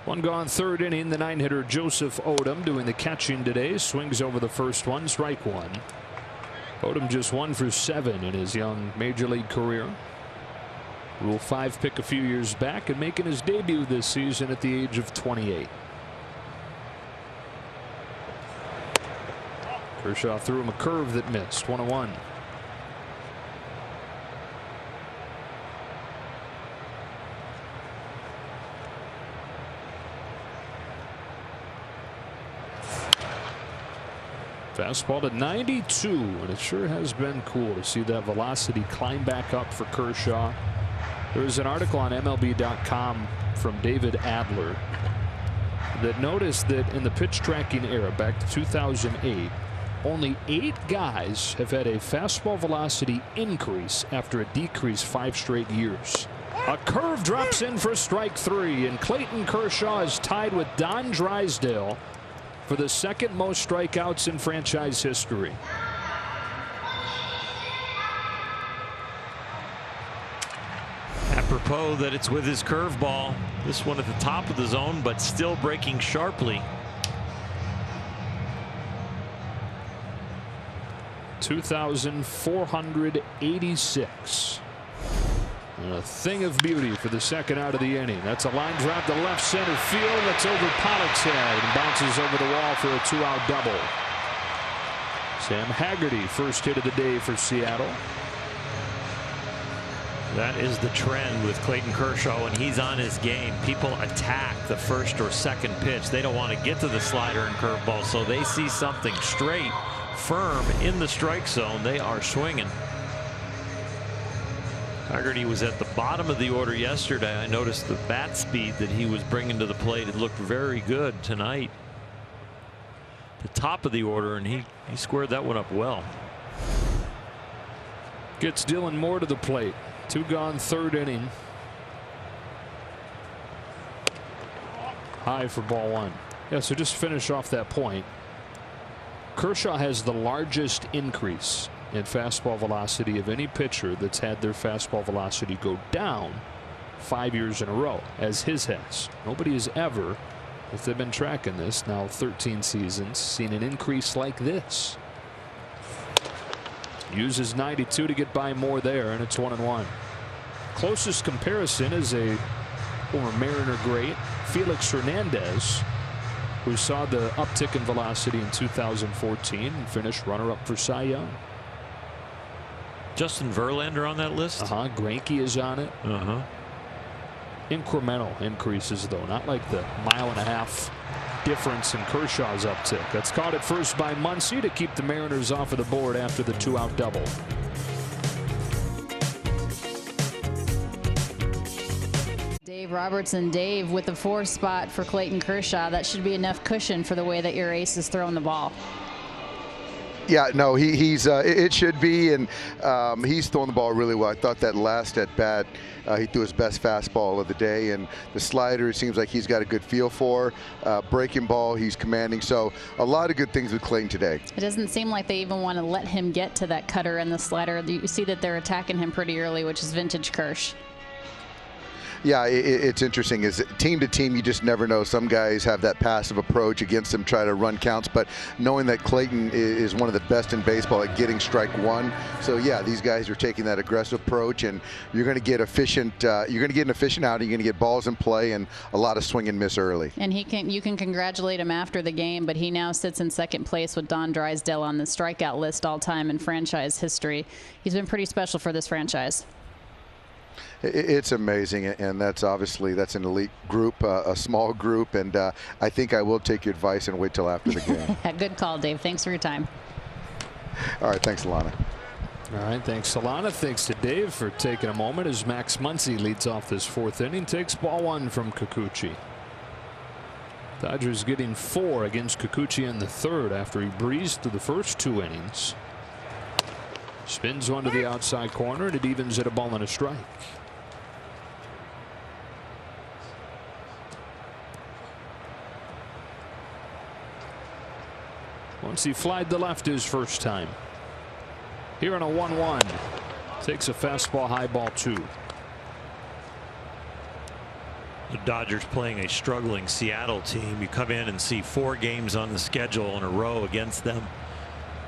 1 gone, 3rd inning. The 9-hitter Joseph Odom doing the catching today. Swings over the first one, strike 1. Odom just 1 for 7 in his young major league career. Rule 5 pick a few years back and making his debut this season at the age of 28. Kershaw threw him a curve that missed. 1-1. Fastball to 92, and it sure has been cool to see that velocity climb back up for Kershaw. There's an article on MLB.com from David Adler that noticed that in the pitch tracking era back to 2008, only 8 guys have had a fastball velocity increase after a decrease 5 straight years. A curve drops in for strike 3, and Clayton Kershaw is tied with Don Drysdale for the 2nd most strikeouts in franchise history. Apropos that it's with his curveball. This one at the top of the zone, but still breaking sharply. 2,486. And a thing of beauty for the second out of the inning. That's a line drive to left center field. That's over Pollock's head and bounces over the wall for a 2-out double. Sam Haggerty, first hit of the day for Seattle. That is the trend with Clayton Kershaw when he's on his game. People attack the first or second pitch. They don't want to get to the slider and curveball, so they see something straight, firm in the strike zone. They are swinging. Haggerty was at the bottom of the order yesterday. I noticed the bat speed that he was bringing to the plate. It looked very good tonight. The top of the order, and he squared that one up well. Gets Dylan Moore to the plate. 2 gone, third inning. High for ball 1. Yeah, so just finish off that point. Kershaw has the largest increase in fastball velocity of any pitcher that's had their fastball velocity go down 5 years in a row, as his has. Nobody has ever, if they've been tracking this now 13 seasons, seen an increase like this. Uses 92 to get by Moore there, and it's 1-1. Closest comparison is a former Mariner great, Felix Hernandez, who saw the uptick in velocity in 2014 and finished runner-up for Cy Young. Justin Verlander on that list? Greinke is on it. Incremental increases, though, not like the 1.5 mile difference in Kershaw's uptick. That's caught at first by Muncy to keep the Mariners off of the board after the 2-out double. Dave Robertson. Dave, with the 4 spot for Clayton Kershaw, that should be enough cushion for the way that your ace is throwing the ball. Yeah, no, he's it should be, and he's throwing the ball really well. I thought that last at bat, he threw his best fastball of the day, and the slider, it seems like he's got a good feel for. Breaking ball, he's commanding. So a lot of good things with Clayton today. It doesn't seem like they even want to let him get to that cutter and the slider. You see that they're attacking him pretty early, which is vintage Kersh. Yeah, it's interesting. Is team to team, you just never know. Some guys have that passive approach against them, try to run counts, but knowing that Clayton is one of the best in baseball at getting strike 1, so yeah, these guys are taking that aggressive approach, and you're going to get efficient. You're going to get an efficient outing. You're going to get balls in play and a lot of swing and miss early. And you can congratulate him after the game, but he now sits in second place with Don Drysdale on the strikeout list all time in franchise history. He's been pretty special for this franchise. It's amazing, and that's an elite group, a small group, and I think I will take your advice and wait till after the game. Good call, Dave. Thanks for your time. All right, thanks, Alana. All right, thanks, Alana. Thanks to Dave for taking a moment as Max Muncy leads off this 4th inning. Takes ball 1 from Kikuchi. Dodgers getting 4 against Kikuchi in the 3rd after he breezed through the first 2 innings. Spins one to the outside corner, and it evens at a ball and a strike. Once he flied the left his first time. Here on a 1-1. Takes a fastball, high ball 2. The Dodgers playing a struggling Seattle team. You come in and see 4 games on the schedule in a row against them.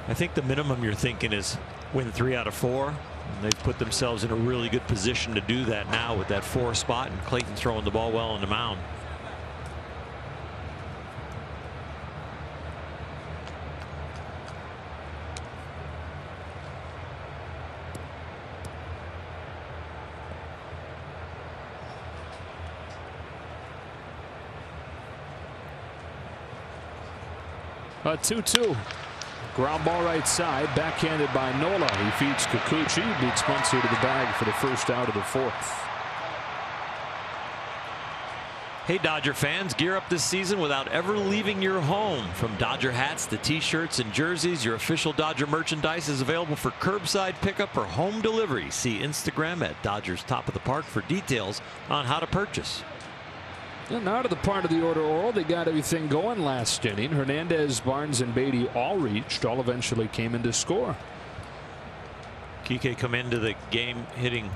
I think the minimum you're thinking is win 3 out of 4. And they've put themselves in a really good position to do that now with that 4 spot, and Clayton throwing the ball well on the mound. A 2-2. Ground ball right side, backhanded by Nola. He feeds Kikuchi, beats Muncy to the bag for the first out of the 4th. Hey, Dodger fans, gear up this season without ever leaving your home. From Dodger hats to t-shirts and jerseys, your official Dodger merchandise is available for curbside pickup or home delivery. See Instagram at Dodgers Top of the Park for details on how to purchase. And now to the part of the order, Oral. They got everything going last inning. Hernandez, Barnes, and Beatty all reached. All eventually came in to score. Kike come into the game hitting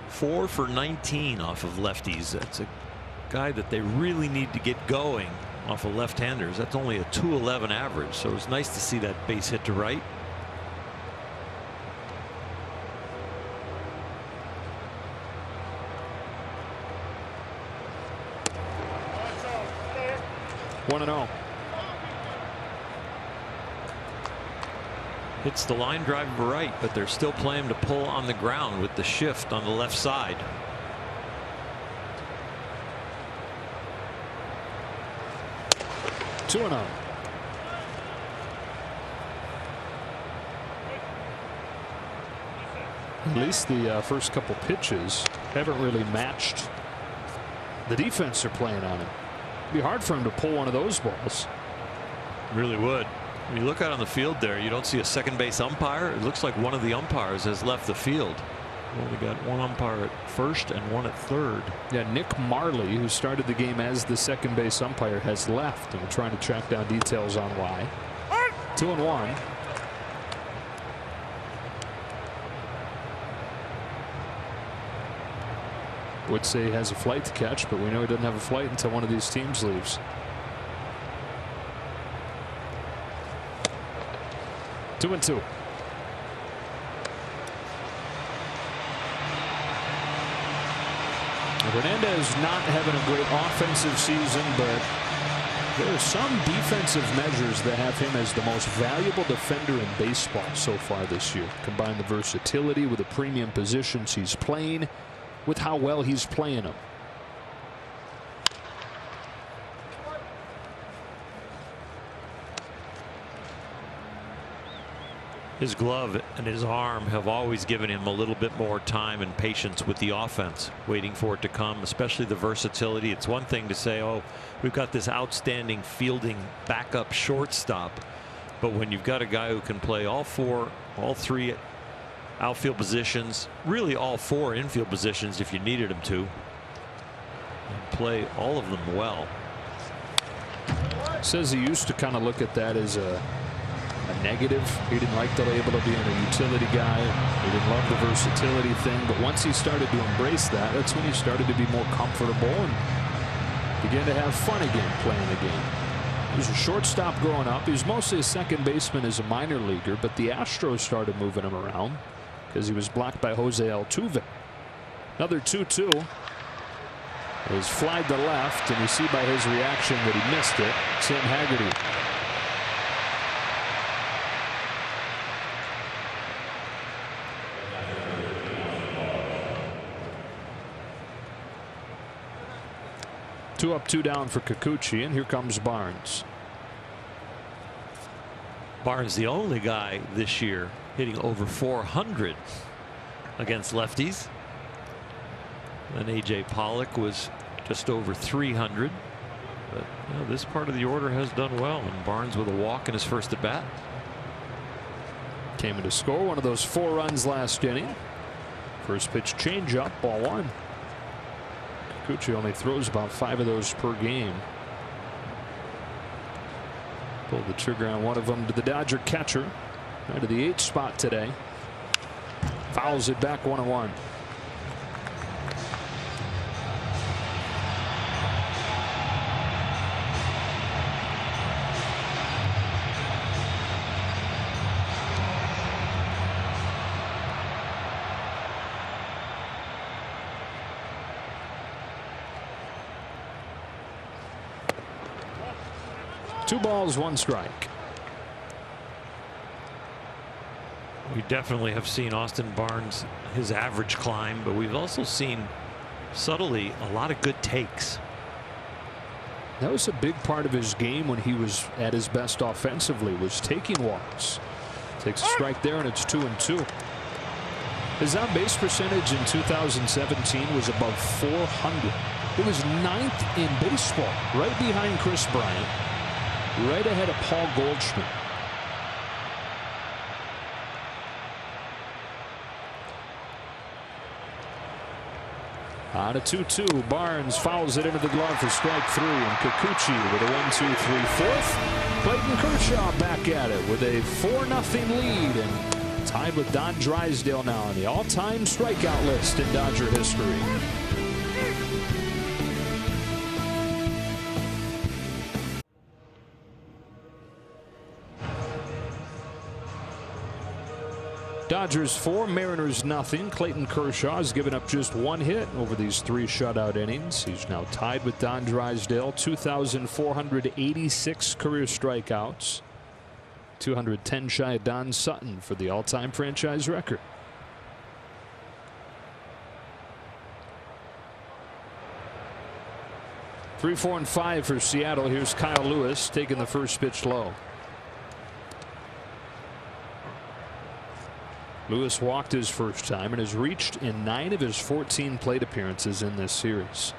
4 for 19 off of lefties. That's a guy that they really need to get going off of left-handers. That's only a .211 average, so it's nice to see that base hit to right. 1-0. Hits the line drive right, but they're still playing to pull on the ground with the shift on the left side. Two and 0. At least the first couple pitches haven't really matched the defense they're playing on him. It'd be hard for him to pull one of those balls. Really would. When you look out on the field there, you don't see a second base umpire. It looks like one of the umpires has left the field. Well, we got one umpire at first and one at third. Yeah, Nick Marley, who started the game as the second base umpire, has left, and we're trying to track down details on why. 2-1. Would say he has a flight to catch, but we know he doesn't have a flight until one of these teams leaves. Two and 2. Hernandez not having a great offensive season, but there are some defensive measures that have him as the most valuable defender in baseball so far this year. Combine the versatility with the premium positions he's playing with how well he's playing them. His glove and his arm have always given him a little bit more time and patience with the offense, waiting for it to come, especially the versatility. It's one thing to say, oh, we've got this outstanding fielding backup shortstop, but when you've got a guy who can play all three outfield positions, really all 4 infield positions if you needed him to, and play all of them well. Says he used to kind of look at that as a negative. He didn't like the label of being a utility guy. He didn't love the versatility thing, but once he started to embrace that, that's when he started to be more comfortable and began to have fun again playing the game. He was a shortstop growing up. He was mostly a second baseman as a minor leaguer, but the Astros started moving him around because he was blocked by Jose Altuve. Another 2-2. It was flied to left, and you see by his reaction that he missed it. Sam Haggerty. Two up, 2 down for Kikuchi, and here comes Barnes. Barnes, the only guy this year hitting over 400 against lefties. And A.J. Pollock was just over 300. But you know, this part of the order has done well, and Barnes with a walk in his first at bat. Came in to score one of those 4 runs last inning. First pitch changeup, ball 1. Kikuchi only throws about 5 of those per game. Pulled the trigger on one of them to the Dodger catcher. Right to the 8th spot today. Fouls it back 1-1. Two balls, 1 strike. We definitely have seen Austin Barnes, his average climb, but we've also seen subtly a lot of good takes. That was a big part of his game when he was at his best offensively, was taking walks. Takes a strike there, and it's 2-2. His on-base percentage in 2017 was above 400. It was 9th in baseball, right behind Chris Bryant, right ahead of Paul Goldschmidt. On a 2-2, Barnes fouls it into the glove for strike 3, and Kikuchi with a 1-2-3-4. Clayton Kershaw back at it with a 4-0 lead, and tied with Don Drysdale now on the all-time strikeout list in Dodger history. Dodgers 4, Mariners nothing. Clayton Kershaw has given up just 1 hit over these 3 shutout innings. He's now tied with Don Drysdale, 2,486 career strikeouts. 210 shy of Don Sutton for the all-time franchise record. Three, 4, and 5 for Seattle. Here's Kyle Lewis taking the first pitch low. Lewis walked his first time and has reached in 9 of his 14 plate appearances in this series.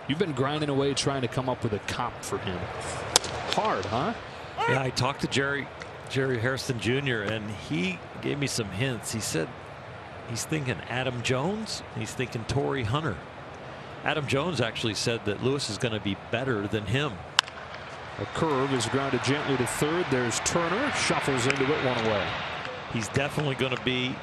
You've been grinding away trying to come up with a comp for him. Hard, huh? Yeah, I talked to Jerry Hairston Jr. and he gave me some hints. He said he's thinking Adam Jones. He's thinking Torrey Hunter. Adam Jones actually said that Lewis is going to be better than him. A curve is grounded gently to third. There's Turner, shuffles into it, 1 away. He's definitely going to be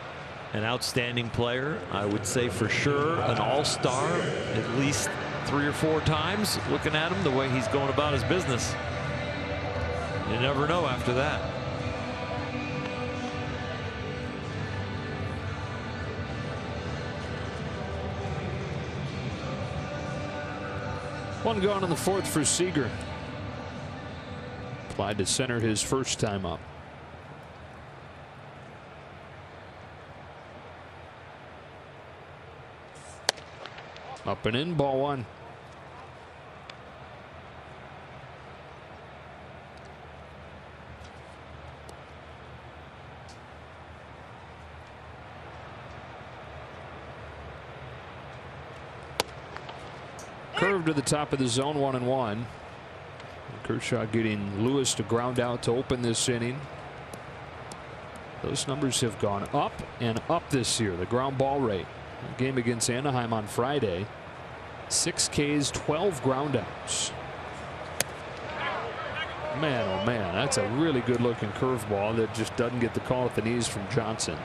an outstanding player. I would say for sure an all-star at least 3 or 4 times. Looking at him the way he's going about his business, you never know after that. One gone in the 4th for Seager. Applied to center his first time up. Up and in, ball 1. Curve to the top of the zone, 1-1. Kershaw getting Lewis to ground out to open this inning. Those numbers have gone up and up this year. The ground ball rate. Game against Anaheim on Friday. 6 Ks, 12 groundouts. Man, oh man, that's a really good looking curveball that just doesn't get the call at the knees from Johnson.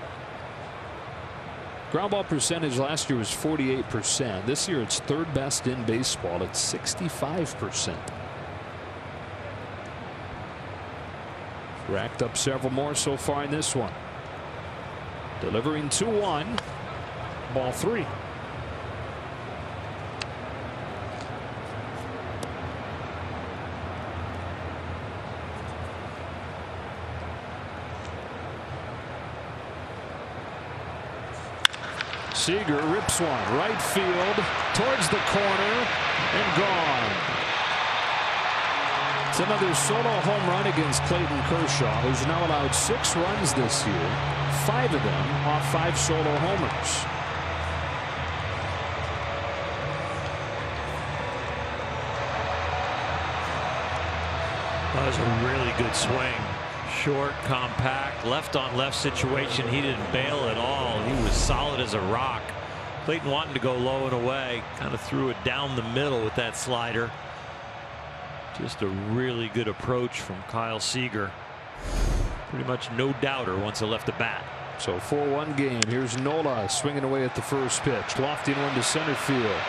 Ground ball percentage last year was 48%. This year it's 3rd best in baseball at 65%. Racked up several more so far in this one. Delivering 2-1. Ball 3. Seager rips one right field towards the corner and gone. It's another solo home run against Clayton Kershaw, who's now allowed 6 runs this year, 5 of them off 5 solo homers. That was a really good swing. Short, compact, left on left situation. He didn't bail at all. He was solid as a rock. Clayton wanting to go low and away, kind of threw it down the middle with that slider. Just a really good approach from Kyle Seager. Pretty much no doubter once it left the bat. So 4-1 game. Here's Nola swinging away at the first pitch. Lofting one to center field.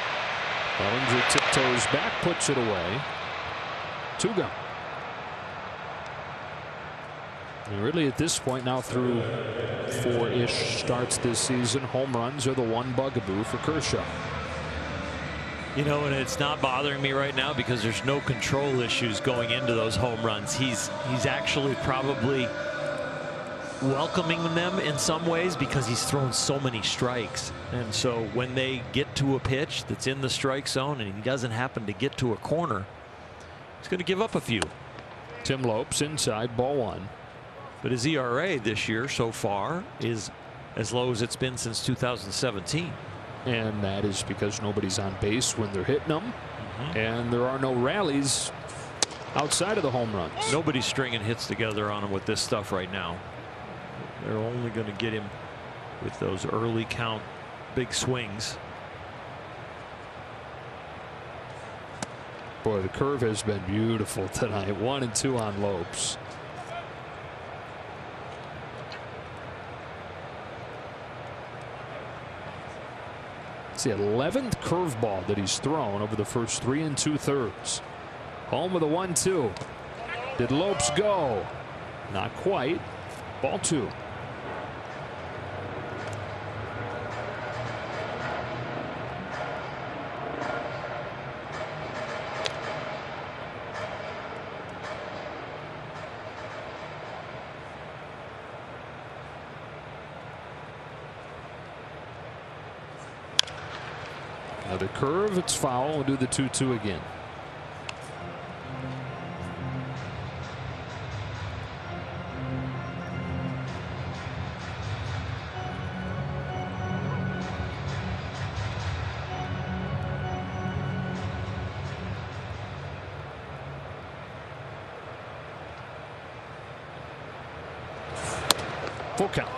Bellinger tiptoes back, puts it away. 2 gone. And really at this point now through 4-ish starts this season, home runs are the one bugaboo for Kershaw. You know, and it's not bothering me right now because there's no control issues going into those home runs. He's actually probably welcoming them in some ways because he's thrown so many strikes. And so when they get to a pitch that's in the strike zone and he doesn't happen to get to a corner, he's going to give up a few. Tim Lopes inside, ball 1. But his ERA this year so far is as low as it's been since 2017. And that is because nobody's on base when they're hitting them. And there are no rallies outside of the home runs. Nobody's stringing hits together on him with this stuff right now. They're only going to get him with those early count big swings. Boy, the curve has been beautiful tonight. 1 and 2 on Lopes. It's the 11th curveball that he's thrown over the first 3 2/3. Home with a 1-2. Did Lopes go? Not quite. Ball 2. Another curve. It's foul. We'll do the 2-2 again. Full count.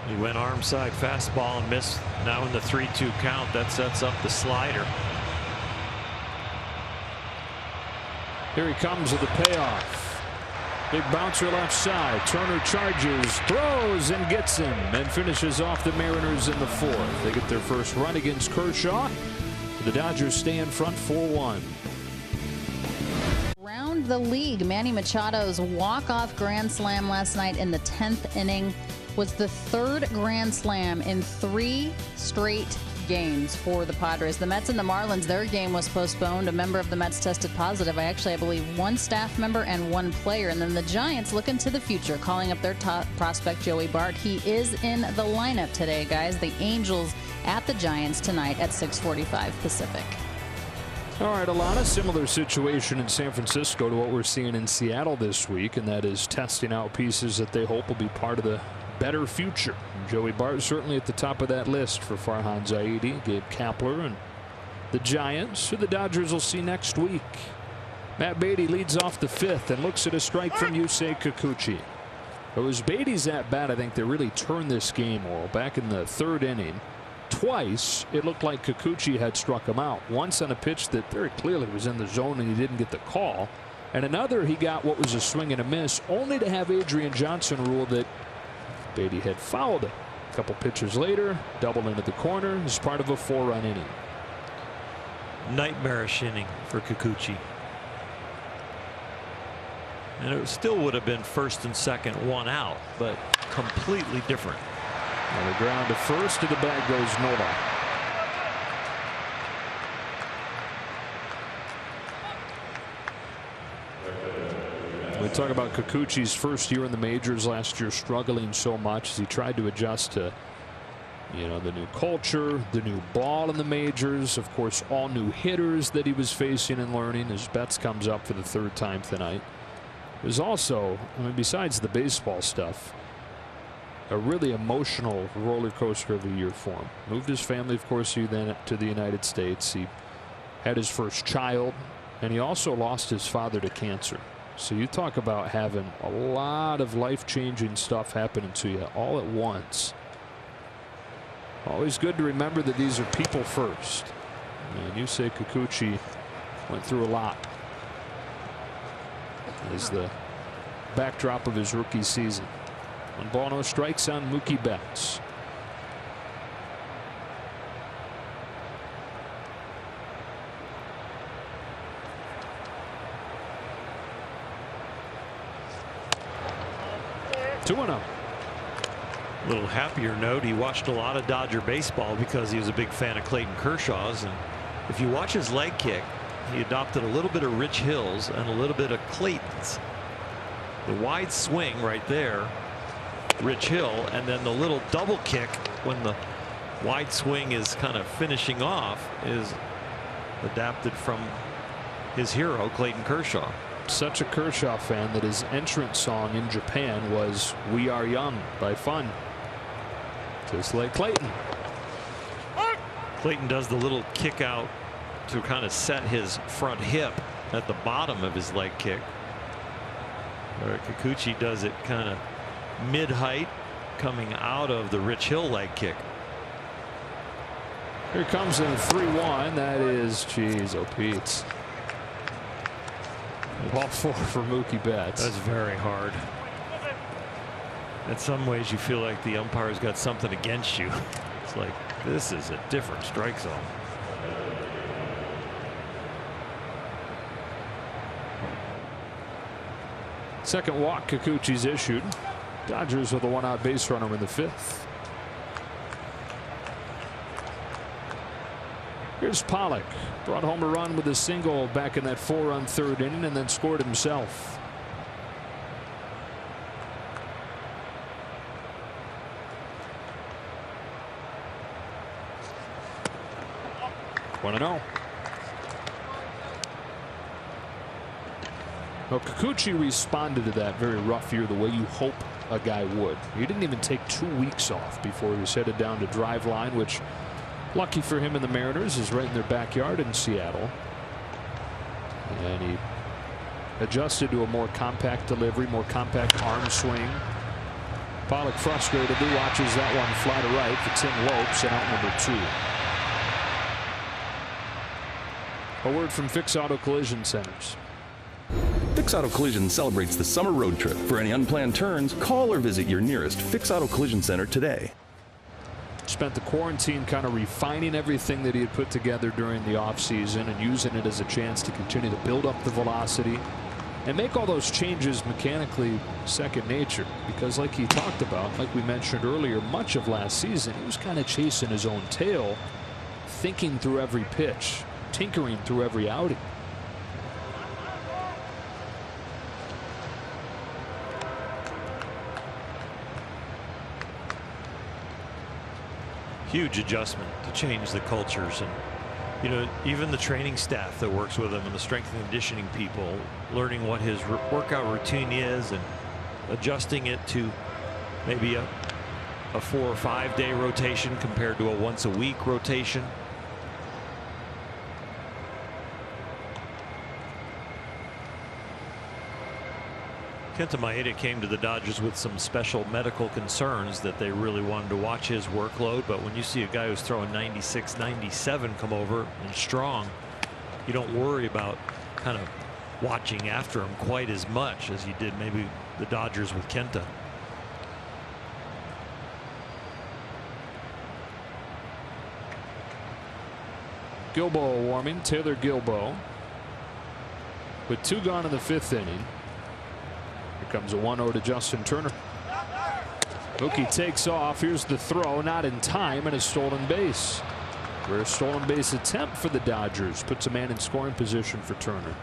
He went arm side fastball and missed. Now in the 3-2 count, that sets up the slider. Here he comes with the payoff. Big bouncer left side. Turner charges, throws, and gets him, and finishes off the Mariners in the 4th. They get their first run against Kershaw. The Dodgers stay in front 4-1. Around the league, Manny Machado's walk-off grand slam last night in the 10th inning was the 3rd grand slam in 3 straight games for the Padres. The Mets and the Marlins, their game was postponed. A member of the Mets tested positive. I believe 1 staff member and 1 player. And then the Giants looking to the future, calling up their top prospect, Joey Bart. He is in the lineup today, guys. The Angels at the Giants tonight at 6:45 Pacific. All right, Alana, similar situation in San Francisco to what we're seeing in Seattle this week, and that is testing out pieces that they hope will be part of the better future. Joey Bart certainly at the top of that list for Farhan Zaidi, Gabe Kapler, and the Giants, who the Dodgers will see next week. Matt Beatty leads off the 5th and looks at a strike from Yusei Kikuchi. It was Beatty's at bat, I think, that really turned this game, Oral. Back in the 3rd inning, twice it looked like Kikuchi had struck him out. Once on a pitch that very clearly was in the zone and he didn't get the call, and another he got what was a swing and a miss, only to have Adrian Johnson rule that Beatty had fouled it. A couple pitches later, doubled into the corner as part of a 4-run inning. Nightmarish inning for Kikuchi. And it still would have been 1st and 2nd, 1 out, but completely different. On the ground to first, to the bag goes Nola. We talk about Kikuchi's first year in the majors last year, struggling so much as he tried to adjust to, the new culture, the new ball in the majors, of course, all new hitters that he was facing and learning as Betts comes up for the 3rd time tonight. There's also, besides the baseball stuff, a really emotional roller coaster of a year for him. Moved his family, of course, then to the United States. He had his first child, and he also lost his father to cancer. So you talk about having a lot of life-changing stuff happening to you all at once. Always good to remember that these are people first. And Yusei Kikuchi went through a lot. Is the backdrop of his rookie season. 1 ball, no strikes on Mookie Betts. A little happier note, he watched a lot of Dodger baseball because he was a big fan of Clayton Kershaw's, and if you watch his leg kick, he adopted a little bit of Rich Hill's and a little bit of Clayton's. The wide swing right there, Rich Hill, and then the little double kick when the wide swing is kind of finishing off is adapted from his hero Clayton Kershaw. Such a Kershaw fan that his entrance song in Japan was "We Are Young" by Fun. Just like Clayton. Clayton does the little kick out to kind of set his front hip at the bottom of his leg kick. Where Kikuchi does it kind of mid-height coming out of the Rich Hill leg kick. Here comes in 3-1. That is, geez, oh Pete. Ball 4 for Mookie Betts. That's very hard. In some ways you feel like the umpire's got something against you. It's like this is a different strike zone. Second walk Kikuchi's issued. Dodgers with a 1-out base runner in the 5th. Here's Pollock. Brought home a run with a single back in that 4-run 3rd inning and then scored himself. 1-0. Well, Kikuchi responded to that very rough year the way you hope a guy would. He didn't even take 2 weeks off before he was headed down to drive line, which, lucky for him and the Mariners, is right in their backyard in Seattle. And he adjusted to a more compact delivery, more compact arm swing. Pollock frustratedly watches that one fly to right for Tim Lopes and out number 2. A word from Fix Auto Collision Centers. Fix Auto Collision celebrates the summer road trip. For any unplanned turns, call or visit your nearest Fix Auto Collision Center today. Spent the quarantine kind of refining everything that he had put together during the offseason and using it as a chance to continue to build up the velocity and make all those changes mechanically second nature. Because like he talked about, like we mentioned earlier, much of last season he was kind of chasing his own tail, thinking through every pitch, tinkering through every outing. Huge adjustment to change the cultures, and you know, even the training staff that works with him and the strength and conditioning people, learning what his workout routine is and adjusting it to maybe a 4 or 5 day rotation compared to a once a week rotation. Kenta Maeda came to the Dodgers with some special medical concerns that they really wanted to watch his workload. But when you see a guy who's throwing 96, 97 come over and strong, you don't worry about kind of watching after him quite as much as you did maybe the Dodgers with Kenta. Gilbo warming, Taylor Gilbo, with 2 gone in the 5th inning. Here comes a 1-0 to Justin Turner. Mookie takes off. Here's the throw, not in time, and a stolen base. Rare stolen base attempt for the Dodgers. Puts a man in scoring position for Turner.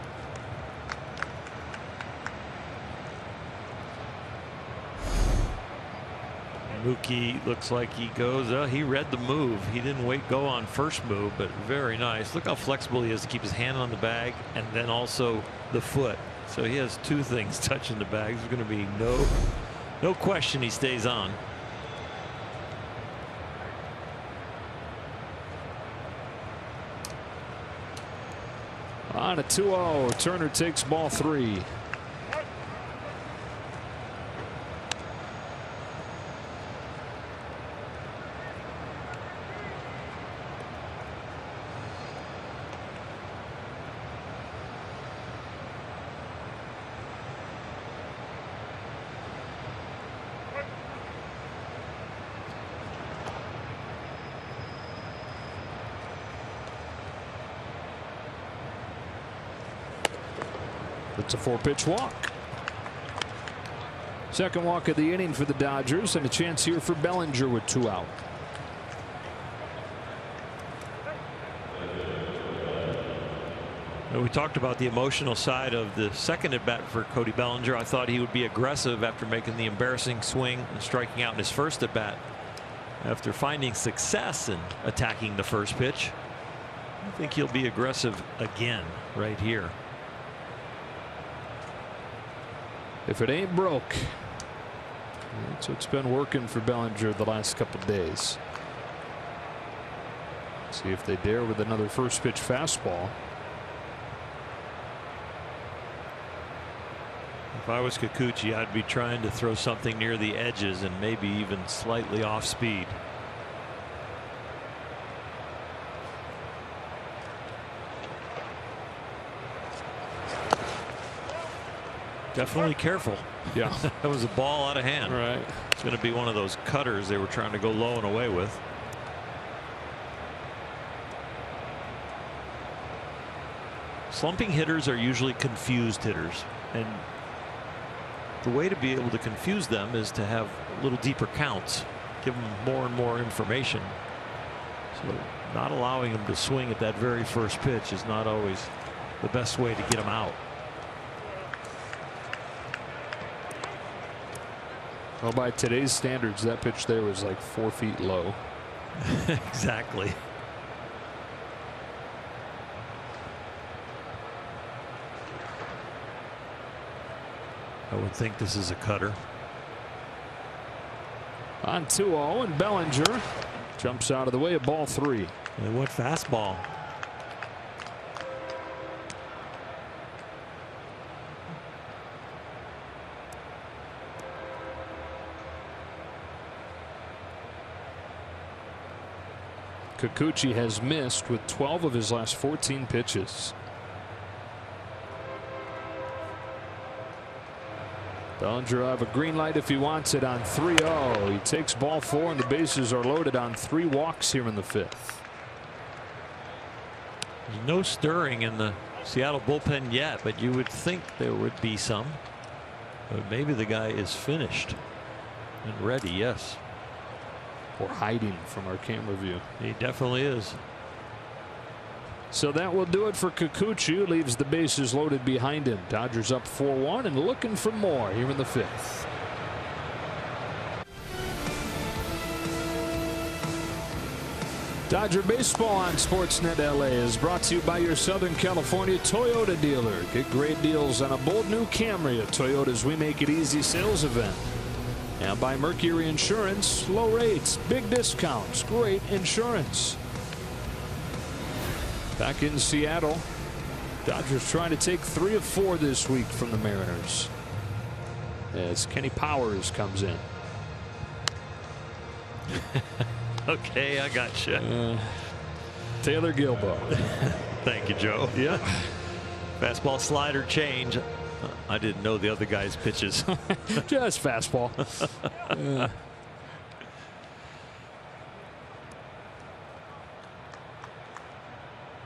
Mookie looks like he goes. He read the move. He didn't go on first move, but very nice. Look how flexible he is to keep his hand on the bag and then also the foot. So he has 2 things touching the bag. There's going to be no question he stays on. On a 2-0, Turner takes ball 3. It's a 4-pitch walk. Second walk of the inning for the Dodgers, and a chance here for Bellinger with 2 out. We talked about the emotional side of the second at bat for Cody Bellinger. I thought he would be aggressive after making the embarrassing swing and striking out in his first at bat. After finding success in attacking the first pitch, I think he'll be aggressive again right here. If it ain't broke. That's what's been working for Bellinger the last couple of days. See if they dare with another first pitch fastball. If I was Kikuchi, I'd be trying to throw something near the edges and maybe even slightly off speed. Definitely careful. Yeah. That was a ball out of hand. Right. It's going to be one of those cutters they were trying to go low and away with. Slumping hitters are usually confused hitters, and the way to be able to confuse them is to have little deeper counts, give them more and more information. So not allowing them to swing at that very first pitch is not always the best way to get them out. Well, by today's standards, that pitch there was like 4 feet low. Exactly. I would think this is a cutter. On 2-0, and Bellinger jumps out of the way at ball 3. They went fastball. Kikuchi has missed with 12 of his last 14 pitches. Bellinger will have a green light if he wants it on 3-0. He takes ball 4 and the bases are loaded on 3 walks here in the 5th. There's no stirring in the Seattle bullpen yet, but you would think there would be some. But maybe the guy is finished and ready. Yes. Or hiding from our camera view. He definitely is. So that will do it for Kikuchi, who leaves the bases loaded behind him. Dodgers up 4-1 and looking for more here in the 5th. Dodger Baseball on Sportsnet LA is brought to you by your Southern California Toyota dealer. Get great deals on a bold new Camry at Toyota's We Make It Easy sales event. And by Mercury Insurance, low rates, big discounts, great insurance. Back in Seattle, Dodgers trying to take 3 of 4 this week from the Mariners as Kenny Powers comes in. Okay, I got you. Taylor Gilbo. Thank you, Joe. Yeah. Fastball slider change. I didn't know the other guy's pitches. Just fastball.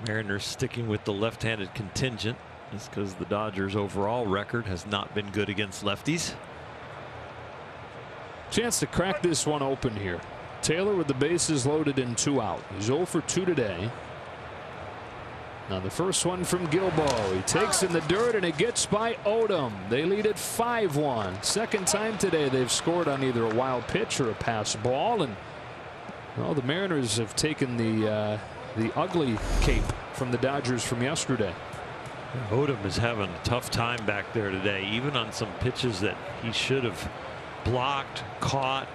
Mariners sticking with the left-handed contingent. That's because the Dodgers' overall record has not been good against lefties. Chance to crack this one open here. Taylor with the bases loaded and 2 out. He's 0 for 2 today. Now the first one from Gilbo. He takes in the dirt and it gets by Odom. They lead at 5-1. Second time today they've scored on either a wild pitch or a pass ball. And well, the Mariners have taken the ugly cape from the Dodgers from yesterday. Odom is having a tough time back there today, even on some pitches that he should have blocked, caught.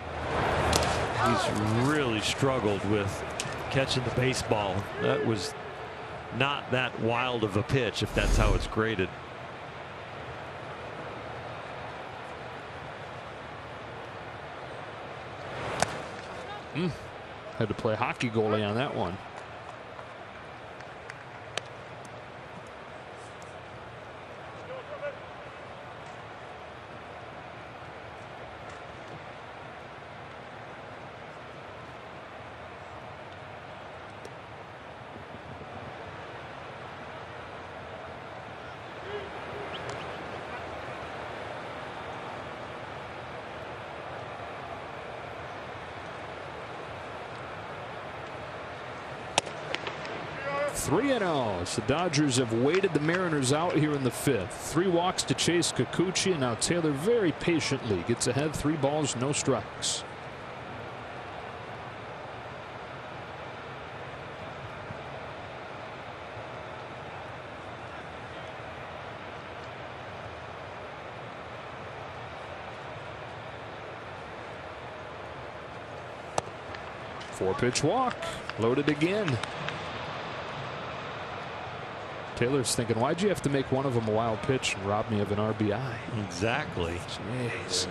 He's really struggled with catching the baseball. That was not that wild of a pitch, if that's how it's graded. Had to play hockey goalie on that one. Three and 0. So the Dodgers have waited the Mariners out here in the 5th. 3 walks to chase Kikuchi, and now Taylor very patiently gets ahead. 3 balls, no strikes. Four-pitch walk, loaded again. Taylor's thinking, why'd you have to make one of them a wild pitch and rob me of an RBI? Exactly. Jeez.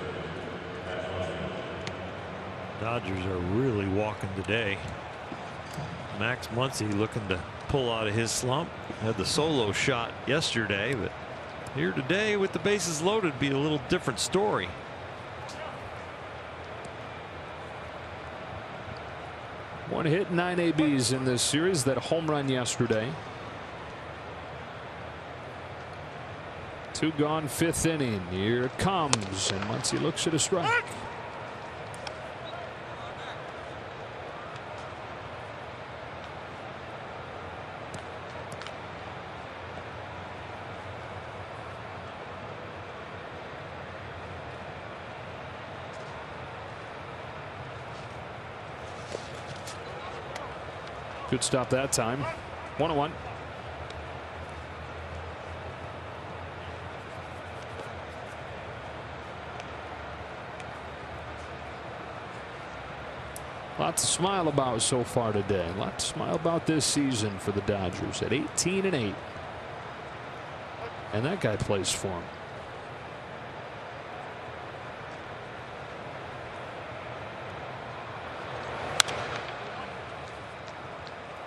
Dodgers are really walking today. Max Muncy looking to pull out of his slump. Had the solo shot yesterday, but here today with the bases loaded be a little different story. One hit, 9 ABs in this series. That home run yesterday. 2 gone, 5th inning. Here it comes, and once he looks at a strike. Good stop that time. 1-1. A lot to smile about so far today. A lot to smile about this season for the Dodgers at 18-8. And that guy plays for him.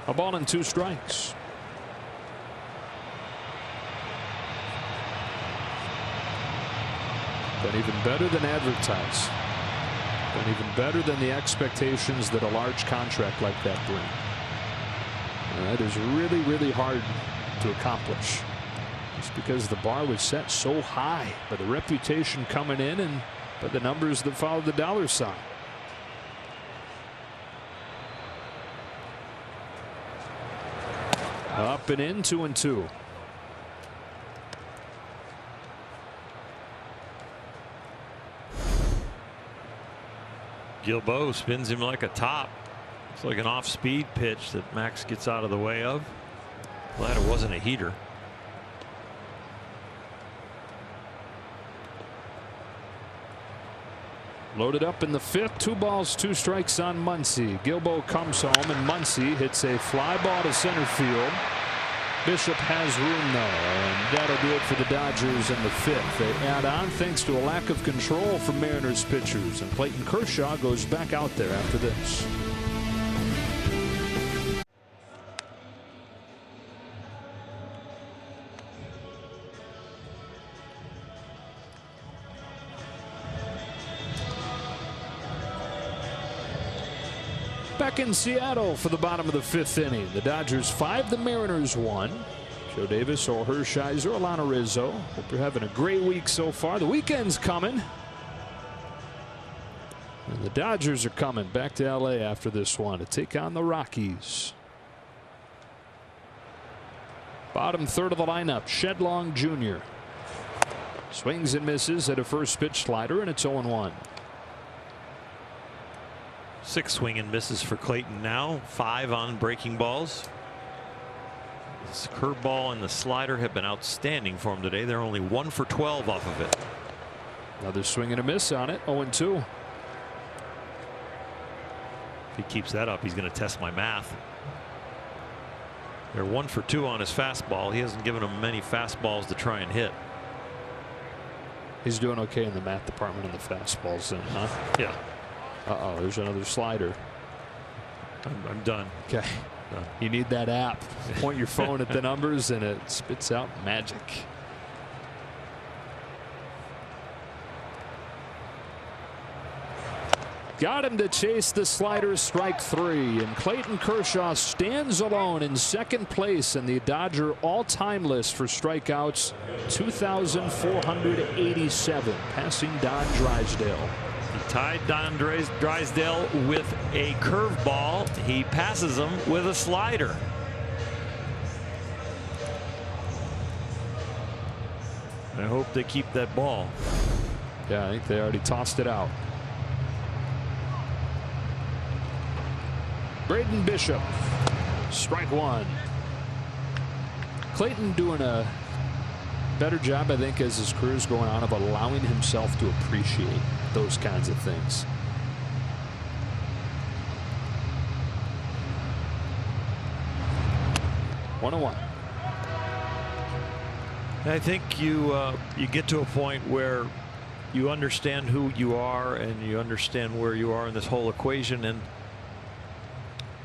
A ball and 2 strikes. But even better than advertised. And even better than the expectations that a large contract like that bring. And that is really, really hard to accomplish. Just because the bar was set so high by the reputation coming in and by the numbers that follow the dollar sign. Up and in, 2-2. Gilbo spins him like a top. It's like an off-speed pitch that Max gets out of the way of. Glad it wasn't a heater. Loaded up in the 5th. 2 balls, 2 strikes on Muncy. Gilbo comes home and Muncy hits a fly ball to center field. Bishop has room though, and that'll do it for the Dodgers in the 5th. They add on thanks to a lack of control from Mariners pitchers, and Clayton Kershaw goes back out there after this. Back in Seattle for the bottom of the 5th inning. The Dodgers 5, the Mariners 1. Joe Davis, Or Hershiser, Alana Rizzo. Hope you're having a great week so far. The weekend's coming. And the Dodgers are coming back to LA after this one to take on the Rockies. Bottom 3rd of the lineup, Shedlong Jr. Swings and misses at a first pitch slider, and it's 0-1. 6 swing and misses for Clayton now. 5 on breaking balls. This curveball and the slider have been outstanding for him today. They're only 1 for 12 off of it. Another swing and a miss on it. 0-2. If he keeps that up, he's going to test my math. They're 1 for 2 on his fastball. He hasn't given him many fastballs to try and hit. He's doing okay in the math department in the fastballs, then, huh? Yeah. Uh-oh, there's another slider. I'm done. Okay. Done. You need that app. Point your phone at the numbers and it spits out magic. Got him to chase the slider, strike 3, and Clayton Kershaw stands alone in 2nd place in the Dodger all-time list for strikeouts, 2,487, passing Don Drysdale. He tied Don Drysdale with a curveball. He passes him with a slider. I hope they keep that ball. Yeah, I think they already tossed it out. Braden Bishop, strike 1. Clayton doing a better job, I think, as his career's going on, of allowing himself to appreciate those kinds of things. One on 1. I think you get to a point where you understand who you are and you understand where you are in this whole equation, and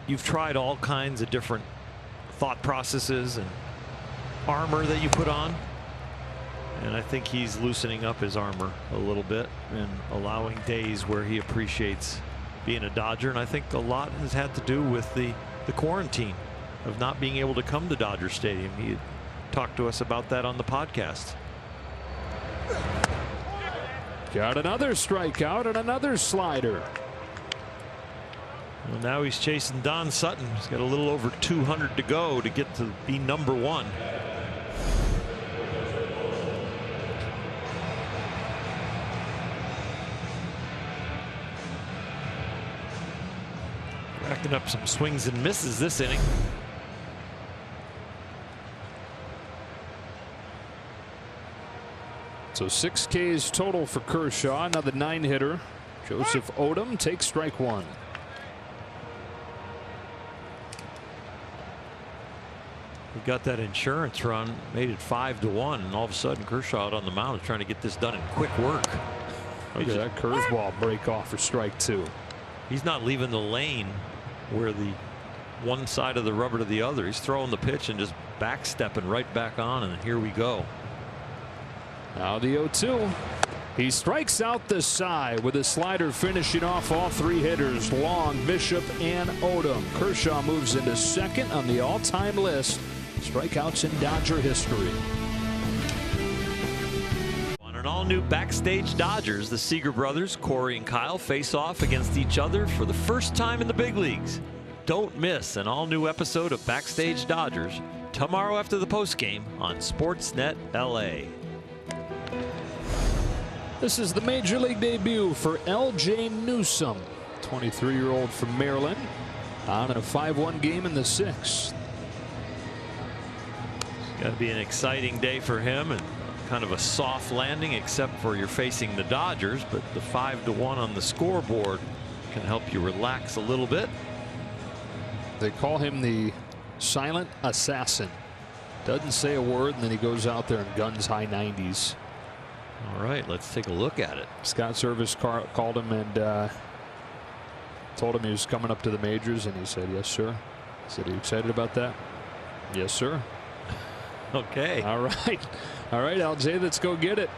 you've tried all kinds of different thought processes and armor that you put on. And I think he's loosening up his armor a little bit and allowing days where he appreciates being a Dodger. And I think a lot has had to do with the quarantine of not being able to come to Dodger Stadium. He talked to us about that on the podcast. Got another strikeout and another slider. Well, now he's chasing Don Sutton. He's got a little over 200 to go to get to be number 1. Racking up some swings and misses this inning. So 6 Ks total for Kershaw. Another 9-hitter. Joseph Odom takes strike 1. He got that insurance run, made it 5-1, and all of a sudden Kershaw out on the mound is trying to get this done in quick work. Look at that curveball break off for strike 2. He's not leaving the lane where the one side of the rubber to the other. He's throwing the pitch and just backstepping right back on, and here we go. Now the 0-2. He strikes out the side with a slider, finishing off all 3 hitters, Long, Bishop, and Odom. Kershaw moves into second on the all-time list. Strikeouts in Dodger history. On an all-new Backstage Dodgers, the Seager brothers, Corey and Kyle, face off against each other for the first time in the big leagues. Don't miss an all-new episode of Backstage Dodgers tomorrow after the postgame on Sportsnet LA. This is the Major League debut for L.J. Newsome, 23-year-old from Maryland, on in a 5-1 game in the 6th. Got to be an exciting day for him, and kind of a soft landing, except for you're facing the Dodgers, but the 5-1 on the scoreboard can help you relax a little bit. They call him the silent assassin. Doesn't say a word, and then he goes out there and guns high 90s. All right, let's take a look at it. Scott Service called him and told him he was coming up to the majors, and he said, yes, sir. I said, are you excited about that? Yes, sir. Okay. All right. All right, LJ, let's go get it.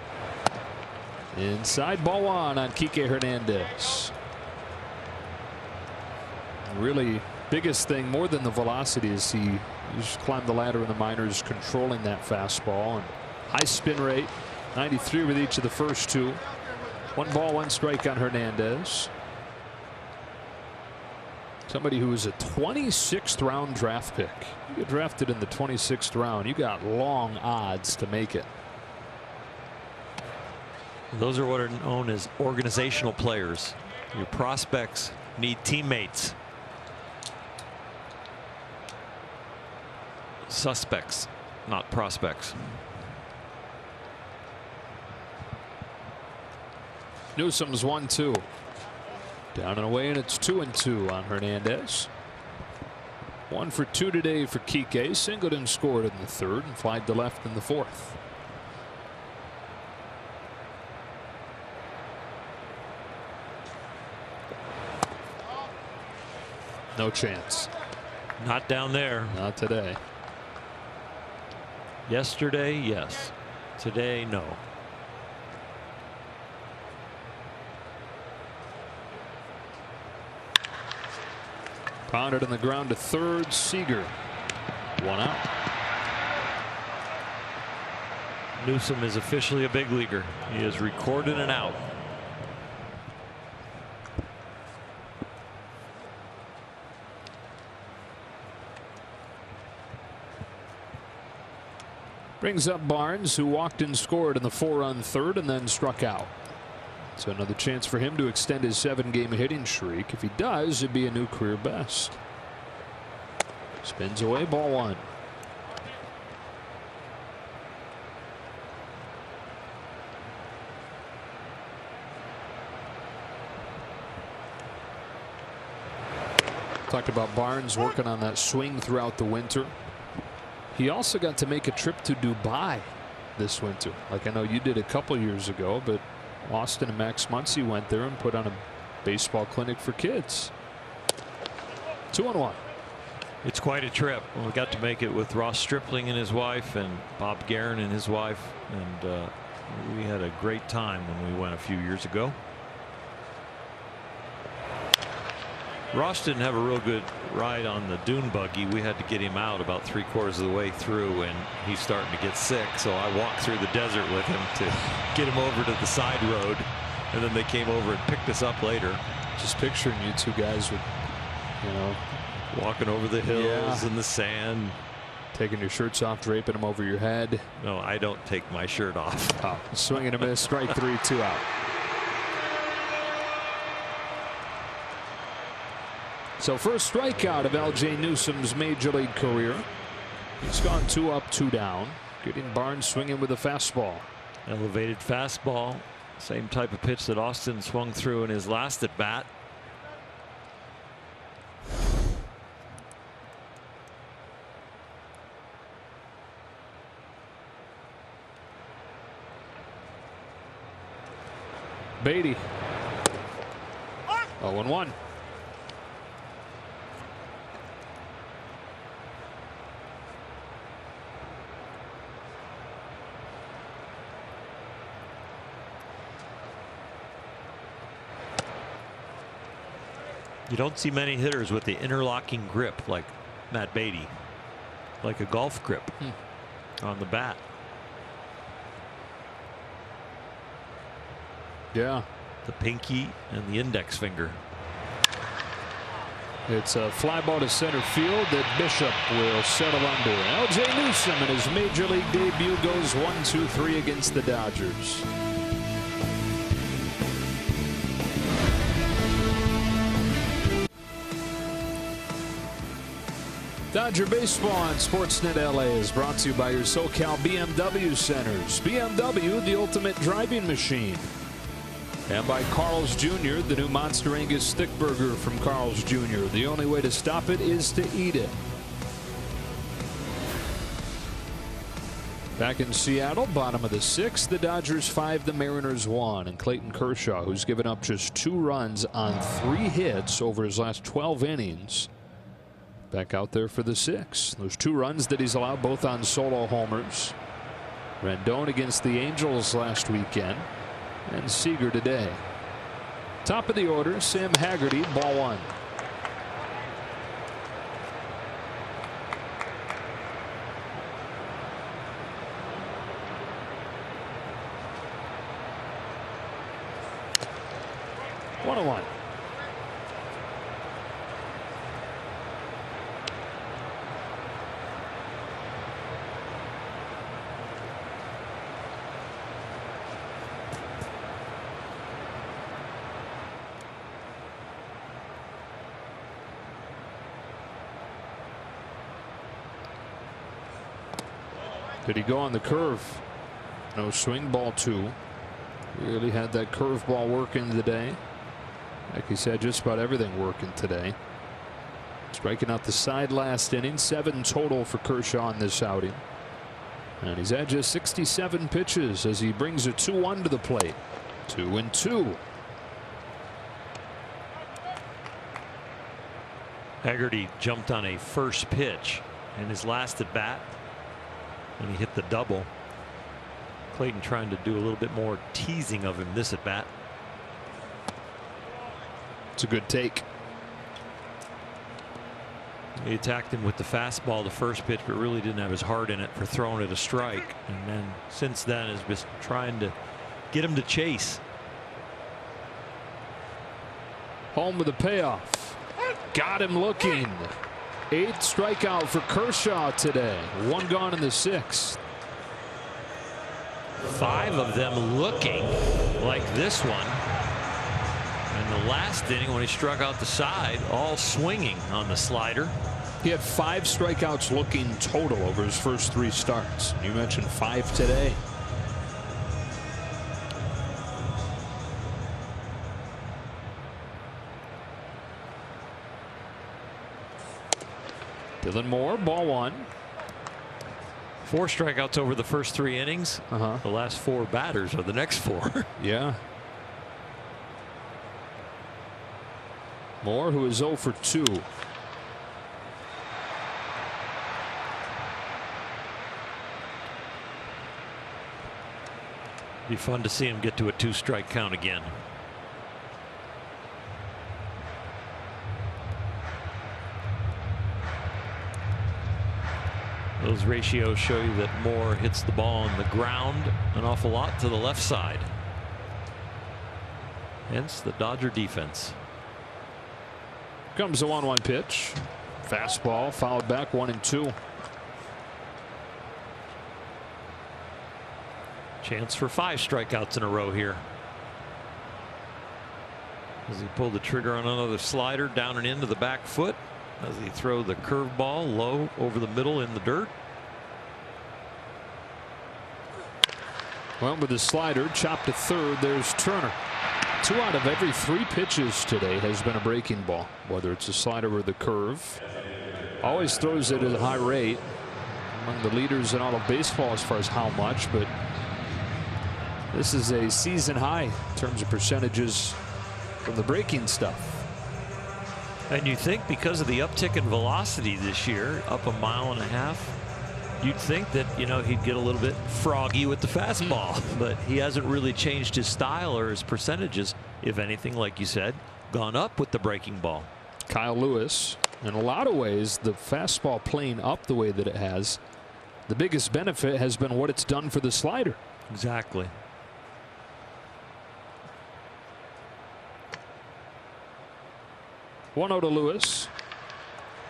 Inside, ball 1 on Kike Hernandez. Really, biggest thing, more than the velocity, is he just climbed the ladder in the minors, controlling that fastball, and high spin rate. 93 with each of the first 2. 1 ball, 1 strike on Hernandez. Somebody who was a 26th round draft pick. You get drafted in the 26th round, you got long odds to make it. Those are what are known as organizational players. Your prospects need teammates. Suspects, not prospects. Newsome's 1-2. Down and away, and it's 2-2 on Hernandez. 1 for 2 today for Kike. Singleton scored in the 3rd and flied to left in the 4th. No chance. Not down there. Not today. Yesterday, yes. Today, no. Pounded on the ground to 3rd. Seager. 1 out. Newsome is officially a big leaguer. He has recorded an out. Brings up Barnes, who walked and scored in the 4-run 3rd and then struck out. So another chance for him to extend his 7-game hitting streak. If he does, it'd be a new career best. Spins away, ball 1. Talked about Barnes working on that swing throughout the winter. He also got to make a trip to Dubai this winter. Like I know you did a couple years ago, but Austin and Max Muncy went there and put on a baseball clinic for kids. 2-1. It's quite a trip. We got to make it with Ross Stripling and his wife, and Bob Guerin and his wife, and we had a great time when we went a few years ago. Ross didn't have a real good ride on the dune buggy. We had to get him out about 3/4 of the way through, and he's starting to get sick. So I walked through the desert with him to get him over to the side road, and then they came over and picked us up later. Just picturing you two guys with, walking over the hills and the sand. Taking your shirts off, draping them over your head. No, I don't take my shirt off. Oh, swing and a miss, strike 3, 2 out. So first strikeout of L.J. Newsome's major league career. He's gone 2 up, 2 down. Getting Barnes swinging with a fastball. Elevated fastball. Same type of pitch that Austin swung through in his last at bat. Beatty. 0-1. You don't see many hitters with the interlocking grip like Matt Beatty, like a golf grip on the bat. Yeah. The pinky and the index finger. It's a fly ball to center field that Bishop will settle under. L.J. Newsome in his major league debut goes 1-2-3 against the Dodgers. Dodger Baseball on Sportsnet LA is brought to you by your SoCal BMW Centers. BMW, the ultimate driving machine. And by Carl's Jr., the new Monster Angus Stick Burger from Carl's Jr. The only way to stop it is to eat it. Back in Seattle, bottom of the 6th, the Dodgers 5, the Mariners 1. And Clayton Kershaw, who's given up just 2 runs on 3 hits over his last 12 innings, back out there for the 6th. Those 2 runs that he's allowed, both on solo homers. Rendon against the Angels last weekend, and Seager today. Top of the order, Sam Haggerty, ball 1. One. Did he go on the curve? No swing, ball 2. Really had that curveball working today. Like he said, just about everything working today. Striking out the side last inning. 7 total for Kershaw in this outing. And he's had just 67 pitches as he brings a 2-1 to the plate. 2-2. Haggerty jumped on a first pitch in his last at bat when he hit the double. Clayton trying to do a little bit more teasing of him this at bat. It's a good take. He attacked him with the fastball the first pitch, but really didn't have his heart in it for throwing it a strike. And then since then has been trying to get him to chase. Home with a payoff. Got him looking. 8th strikeout for Kershaw today. 1 gone in the 6th. 5 of them looking like this one. And the last inning when he struck out the side, all swinging on the slider. He had 5 strikeouts looking total over his first 3 starts. You mentioned 5 today. Dylan Moore, ball 1. 4 strikeouts over the first 3 innings. The last 4 batters are the next 4. Yeah. Moore, who is 0 for 2. Be fun to see him get to a 2-strike count again. Those ratios show you that Moore hits the ball on the ground an awful lot to the left side. Hence the Dodger defense. Comes the 1-1 pitch. Fastball fouled back 1-2. Chance for 5 strikeouts in a row here. As he pulled the trigger on another slider down and into the back foot. As he throw the curveball low over the middle in the dirt. Well, with the slider chopped to third, there's Turner. 2 out of every 3 pitches today has been a breaking ball, whether it's a slider or the curve. Always throws it at a high rate. Among the leaders in all of baseball as far as how much, but This is a season high in terms of percentages from the breaking stuff. And you think because of the uptick in velocity this year, up 1.5 miles, you'd think that, you know, he'd get a little bit froggy with the fastball, but he hasn't really changed his style or his percentages. If anything, like you said, gone up with the breaking ball. Kyle Lewis, in a lot of ways, the fastball playing up the way that it has, the biggest benefit has been what it's done for the slider. Exactly. One out to Lewis.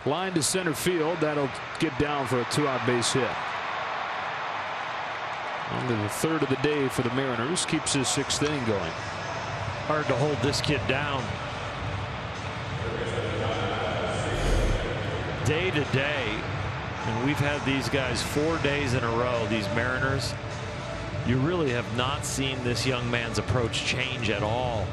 Line to center field. That'll get down for a 2-out base hit. Only the third of the day for the Mariners. Keeps his 6th inning going. Hard to hold this kid down. Day to day, and we've had these guys 4 days in a row, these Mariners. You really have not seen this young man's approach change at all.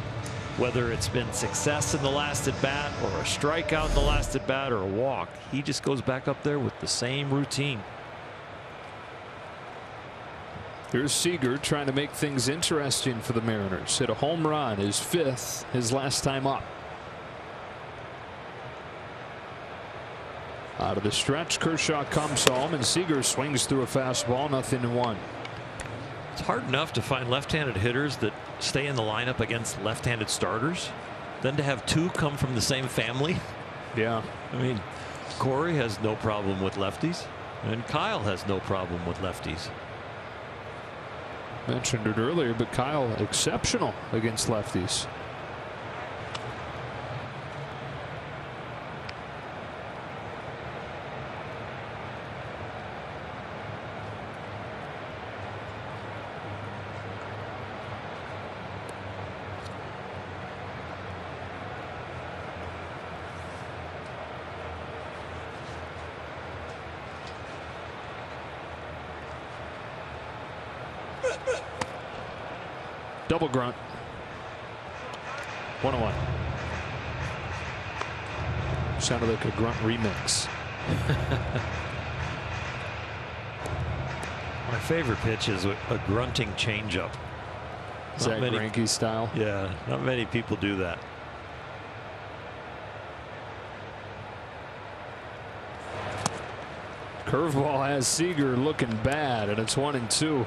Whether it's been success in the last at bat or a strikeout in the last at bat or a walk, he just goes back up there with the same routine. Here's Seager trying to make things interesting for the Mariners. Hit a home run, his 5th, his last time up. Out of the stretch, Kershaw comes home, and Seager swings through a fastball, 0-1. It's hard enough to find left-handed hitters that stay in the lineup against left-handed starters. Then to have 2 come from the same family. Yeah. I mean, Corey has no problem with lefties, and Kyle has no problem with lefties. Mentioned it earlier, but Kyle exceptional against lefties. Double grunt. 1-1. Sounded like a grunt remix. My favorite pitch is a grunting changeup. Zach Greinke style. Yeah, not many people do that. Curveball has Seager looking bad, and it's 1-2.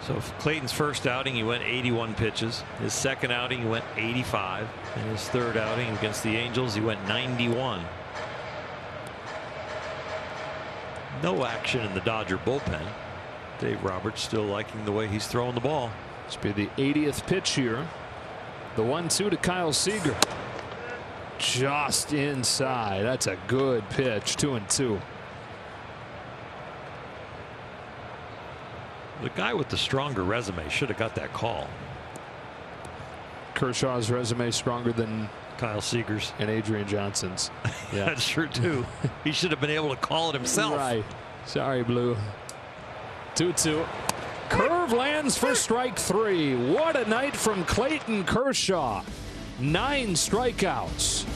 So Clayton's first outing, he went 81 pitches. His second outing, he went 85. And his third outing against the Angels, he went 91. No action in the Dodger bullpen. Dave Roberts still liking the way he's throwing the ball. This will be the 80th pitch here. The 1-2 to Kyle Seager. Just inside. That's a good pitch. 2-2. The guy with the stronger resume should have got that call. Kershaw's resume stronger than Kyle Seager's and Adrian Johnson's. Yeah. That's true too. He should have been able to call it himself. Right. Sorry, Blue. 2-2. Curve lands for strike 3. What a night from Clayton Kershaw. 9 strikeouts.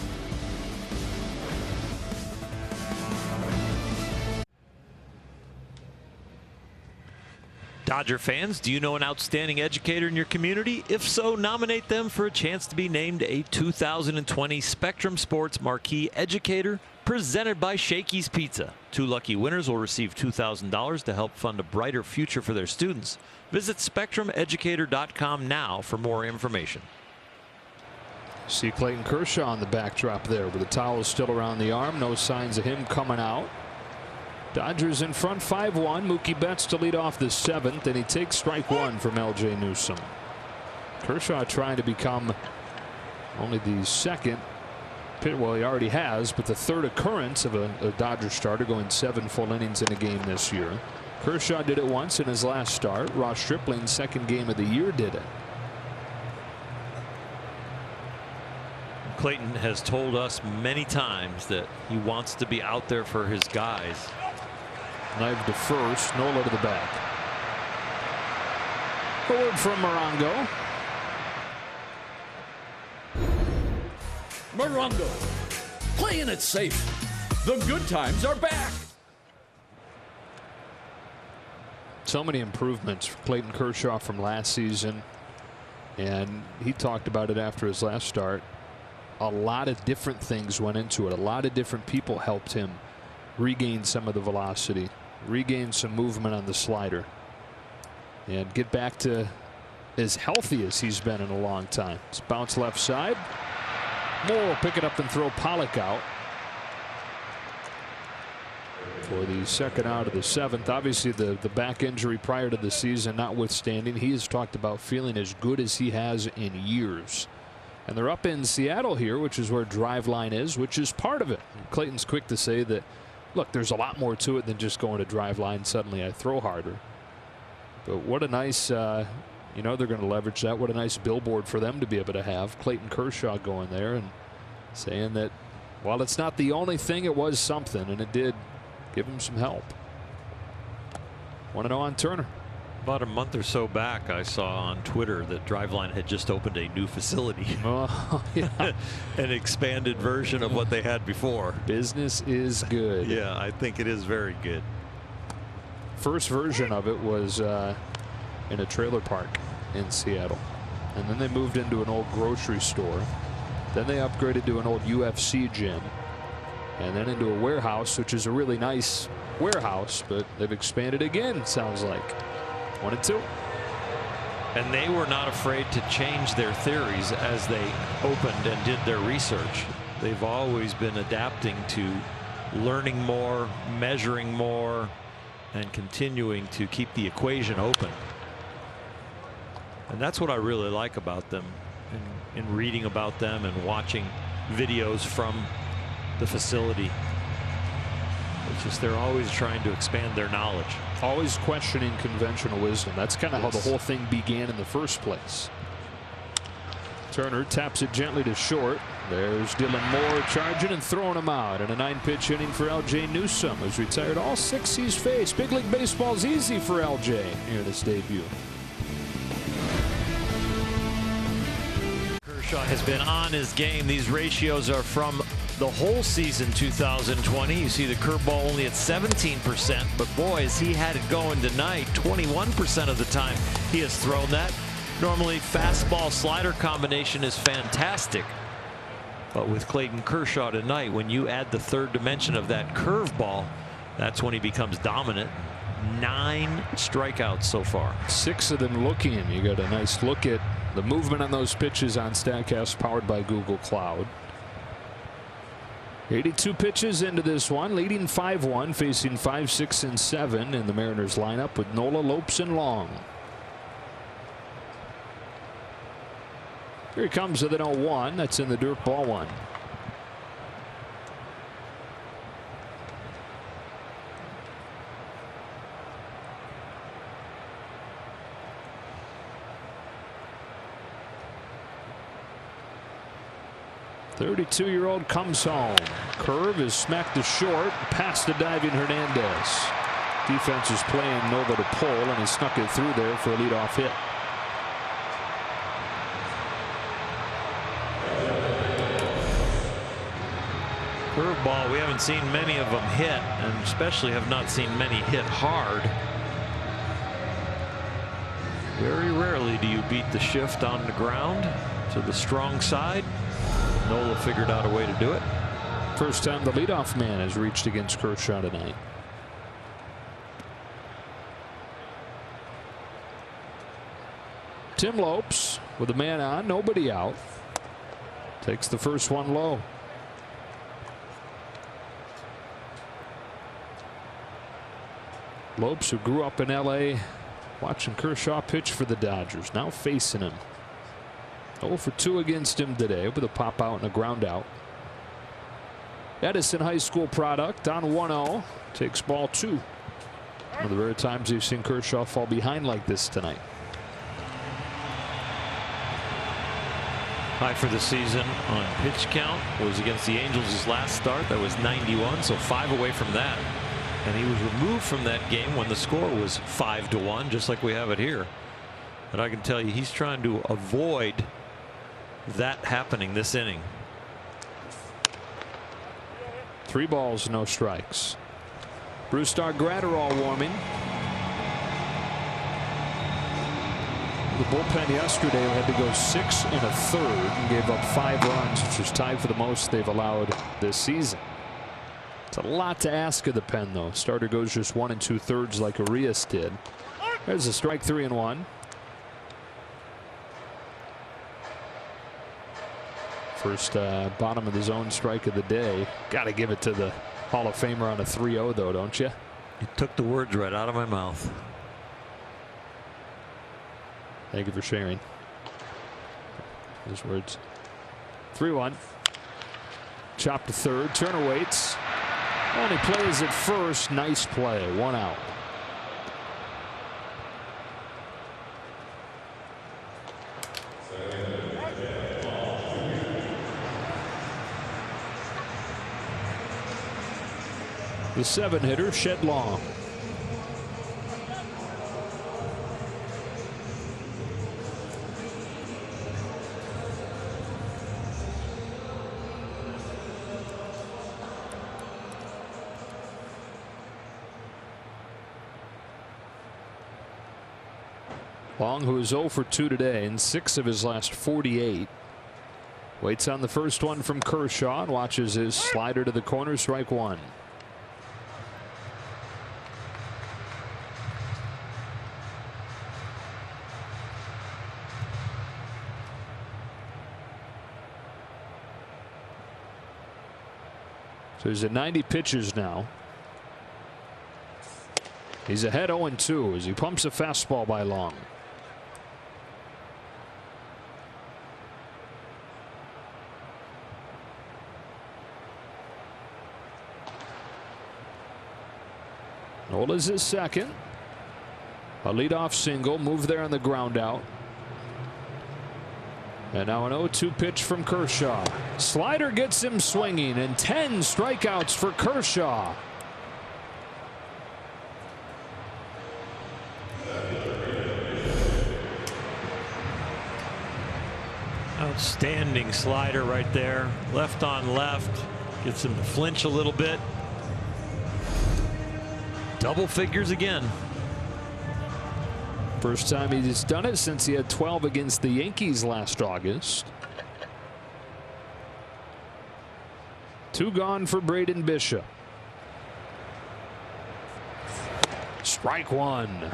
Dodger fans, do you know an outstanding educator in your community? If so, nominate them for a chance to be named a 2020 Spectrum Sports Marquee Educator presented by Shakey's Pizza. 2 lucky winners will receive $2,000 to help fund a brighter future for their students. Visit SpectrumEducator.com now for more information. See Clayton Kershaw on the backdrop there with the towel still around the arm. No signs of him coming out. Dodgers in front 5-1. Mookie Betts to lead off the 7th, and he takes strike 1 from L.J. Newsome. Kershaw trying to become only the second, well, he already has, but the 3rd occurrence of a Dodger starter going 7 full innings in a game this year. Kershaw did it once in his last start. Ross Stripling's 2nd game of the year did it. Clayton has told us many times that he wants to be out there for his guys. Knife to first, Nola to the back. Forward from Morongo. Morongo, playing it safe. The good times are back. So many improvements for Clayton Kershaw from last season, and he talked about it after his last start. A lot of different things went into it. A lot of different people helped him regain some of the velocity, regain some movement on the slider, and get back to as healthy as he's been in a long time. It's bounce left side. Moore will pick it up and throw Pollock out for the second out of the seventh. Obviously the back injury prior to the season notwithstanding, he has talked about feeling as good as he has in years. And they're up in Seattle here, which is where Driveline is, which is part of it. Clayton's quick to say that, look, there's a lot more to it than just going to Driveline. Suddenly I throw harder. But what a nice, you know, they're going to leverage that. What a nice billboard for them to be able to have Clayton Kershaw going there and saying that while it's not the only thing, it was something, and it did give him some help. 1-0 on Turner. About a month or so back, I saw on Twitter that Driveline had just opened a new facility. Oh, yeah. An expanded version of what they had before. Business is good. Yeah, I think it is very good. First version of it was in a trailer park in Seattle, and then they moved into an old grocery store. Then they upgraded to an old UFC gym, and then into a warehouse, which is a really nice warehouse, but they've expanded again, sounds like. 1-2. And they were not afraid to change their theories as they opened and did their research. They've always been adapting to learning more, measuring more, and continuing to keep the equation open. And that's what I really like about them, in reading about them and watching videos from the facility. It's just they're always trying to expand their knowledge. Always questioning conventional wisdom. That's kind of how the whole thing began in the first place. Turner taps it gently to short. There's Dylan Moore charging and throwing him out in a 9-pitch inning for LJ Newsome, who's retired all 6 he's faced. Big League Baseball's easy for LJ here in his debut. Kershaw has been on his game. These ratios are from the whole season 2020. You see the curveball only at 17%, but boy, has he had it going tonight. 21% of the time he has thrown that. Normally fastball slider combination is fantastic, but with Clayton Kershaw tonight, when you add the third dimension of that curveball, that's when he becomes dominant. 9 strikeouts so far. 6 of them looking. You got a nice look at the movement on those pitches on Statcast, powered by Google Cloud. 82 pitches into this one, leading 5-1, facing 5, 6, and 7 in the Mariners lineup with Nola, Lopes, and Long. Here he comes with an 0-1. That's in the dirt, ball 1. .32-year-old comes home. Curve is smacked to short, past the diving Hernandez. Defense is playing Nova to pull, and he snuck it through there for a leadoff hit. Curveball, we haven't seen many of them hit, and especially have not seen many hit hard. Very rarely do you beat the shift on the ground to the strong side. Nola figured out a way to do it. First time the leadoff man has reached against Kershaw tonight. Tim Lopes with a man on, nobody out. Takes the first one low. Lopes, who grew up in LA, watching Kershaw pitch for the Dodgers, now facing him. 0 for 2 against him today with a pop out and a ground out. Edison High School product on 1-0. Takes ball 2. One of the rare times you've seen Kershaw fall behind like this tonight. High for the season on pitch count was against the Angels his last start. That was 91, so 5 away from that. And he was removed from that game when the score was 5-1, just like we have it here. But I can tell you, he's trying to avoid that happening this inning. 3 balls, no strikes. Brusdar Gratterall warming. The bullpen yesterday had to go 6 1/3 and gave up 5 runs, which is tied for the most they've allowed this season. It's a lot to ask of the pen, though. Starter goes just 1 2/3 like Arias did. There's a strike, 3-1. First bottom of the zone strike of the day. Got to give it to the Hall of Famer on a 3-0, though, don't you? You took the words right out of my mouth. Thank you for sharing those words. 3-1. Chop to third. Turner waits. Only plays at first. Nice play. 1 out. The 7-hitter, Shed Long. Long, who is 0 for 2 today in 6 of his last 48. Waits on the first one from Kershaw and watches his slider to the corner, strike 1. So he's at 90 pitches now. He's ahead 0-2 as he pumps a fastball by Long. Nola's his second. A leadoff single, move there on the ground out. And now an 0-2 pitch from Kershaw. Slider gets him swinging, and 10 strikeouts for Kershaw. Outstanding slider right there. Left on left. Gets him to flinch a little bit. Double figures again. First time he's done it since he had 12 against the Yankees last August. 2 gone for Braden Bishop. Strike 1.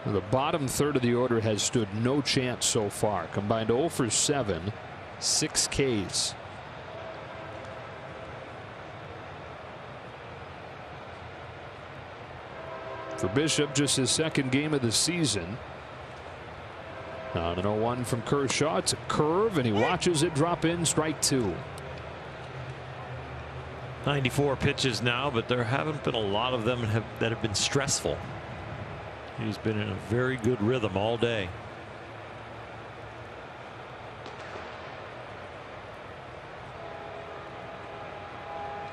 The bottom third of the order has stood no chance so far. Combined 0 for 7, 6 Ks. For Bishop, just his second game of the season. On an 0-1 from Kershaw. It's a curve, and he watches it drop in, strike 2. 94 pitches now, but there haven't been a lot of them that have been stressful. He's been in a very good rhythm all day.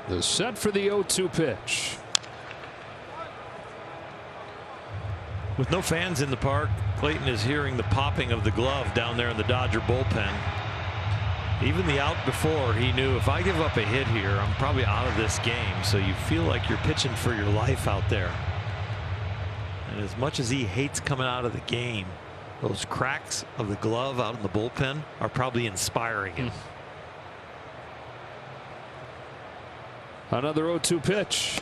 The set for the 0-2 pitch. With no fans in the park, Clayton is hearing the popping of the glove down there in the Dodger bullpen. Even the out before, he knew if I give up a hit here, I'm probably out of this game. So you feel like you're pitching for your life out there. And as much as he hates coming out of the game, those cracks of the glove out in the bullpen are probably inspiring him. Another 0-2 pitch.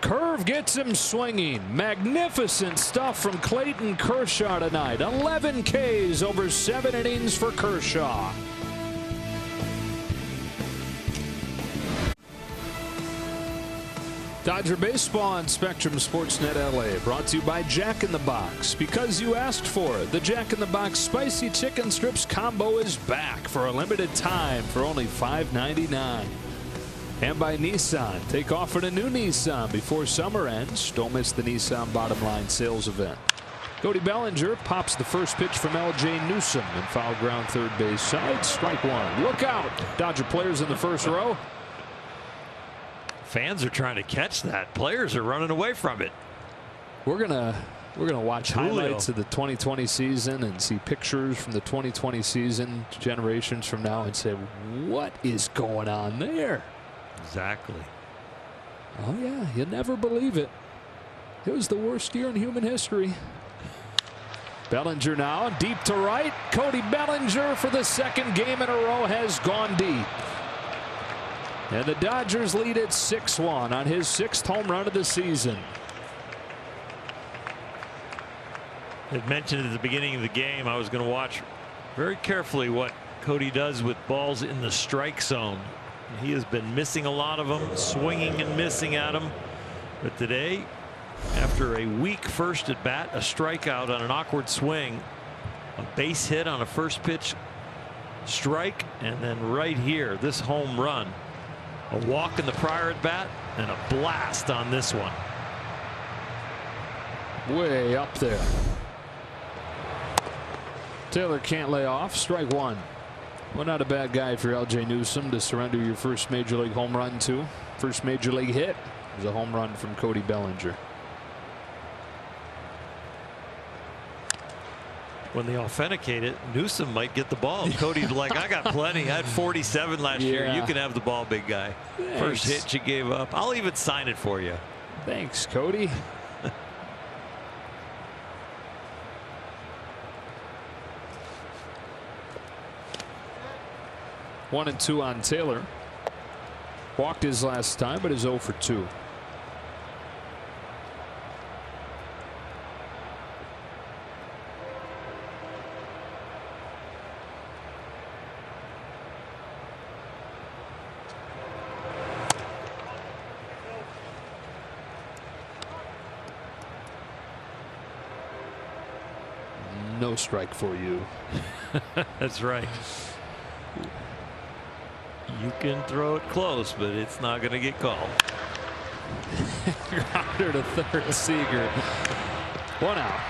Curve gets him swinging. Magnificent stuff from Clayton Kershaw tonight. 11 Ks over 7 innings for Kershaw. Dodger Baseball on Spectrum Sportsnet LA, brought to you by Jack in the Box. Because you asked for it, the Jack in the Box Spicy Chicken Strips Combo is back for a limited time for only $5.99. And by Nissan. Take off in a new Nissan before summer ends. Don't miss the Nissan Bottom Line Sales event. Cody Bellinger pops the first pitch from L.J. Newsome in foul ground third base side. Strike 1. Look out. Dodger players in the first row. Fans are trying to catch that. Players are running away from it. We're gonna watch highlights of the 2020 season and see pictures from the 2020 season generations from now and say, what is going on there? Exactly. Oh yeah, you never believe it. It was the worst year in human history. Bellinger now deep to right. Cody Bellinger for the second game in a row has gone deep. And the Dodgers lead it 6-1 on his 6th home run of the season. I mentioned at the beginning of the game I was going to watch very carefully what Cody does with balls in the strike zone. He has been missing a lot of them, swinging and missing at them. But today, after a weak first at bat, a strikeout on an awkward swing, a base hit on a first pitch strike, and then right here, this home run. A walk in the prior at bat and a blast on this one. Way up there. Taylor can't lay off. Strike one. Well, not a bad guy for L.J. Newsome to surrender your first major league home run to. First major league hit was a home run from Cody Bellinger. When they authenticate it, Newsome might get the ball. Cody's like, I got plenty. I had 47 last year. You can have the ball, big guy. Thanks. First hit you gave up. I'll even sign it for you. Thanks, Cody. One and two on Taylor. Walked his last time, but is 0 for 2. No strike for you. That's right. You can throw it close, but it's not going to get called. Grounder to third. Seager. 1 out.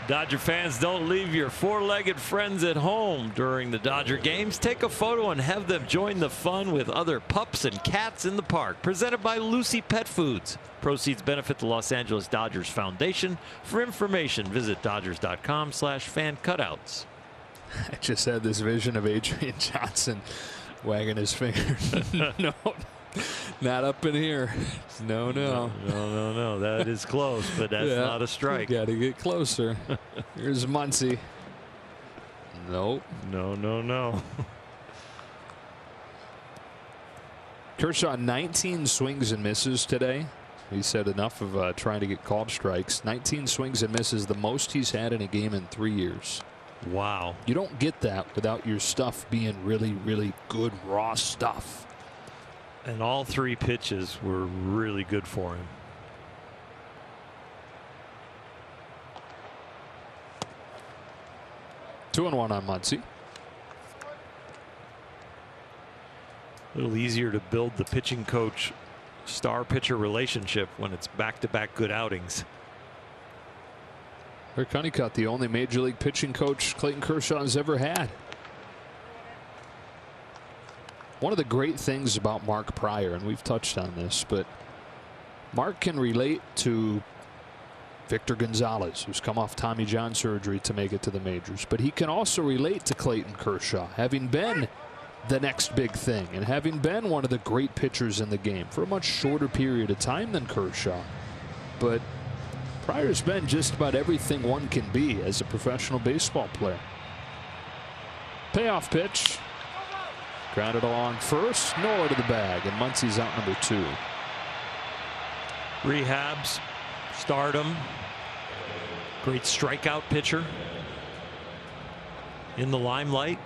Dodger fans, don't leave your four-legged friends at home during the Dodger games. Take a photo and have them join the fun with other pups and cats in the park. Presented by Lucy Pet Foods. Proceeds benefit the Los Angeles Dodgers Foundation. For information, visit dodgers.com/fan-cutouts. I just had this vision of Adrian Johnson wagging his finger. No, not up in here. No. That is close, but that's not a strike. Got to get closer. Here's Muncy. Nope. No. Kershaw 19 swings and misses today. He said enough of trying to get called strikes. 19 swings and misses, the most he's had in a game in 3 years. Wow. You don't get that without your stuff being really, really good raw stuff. And all 3 pitches were really good for him. Two and one on Muncy. A little easier to build the pitching coach star pitcher relationship when it's back-to-back good outings. Rick Honeycutt, the only major league pitching coach Clayton Kershaw has ever had. One of the great things about Mark Pryor, and we've touched on this, but Mark can relate to Victor Gonzalez, who's come off Tommy John surgery to make it to the majors, but he can also relate to Clayton Kershaw, having been the next big thing and having been one of the great pitchers in the game for a much shorter period of time than Kershaw. But Pryor's been just about everything one can be as a professional baseball player. Payoff pitch. Grounded along first, nowhere to the bag, and Muncy's out number 2. Rehabs, stardom, great strikeout pitcher. In the limelight,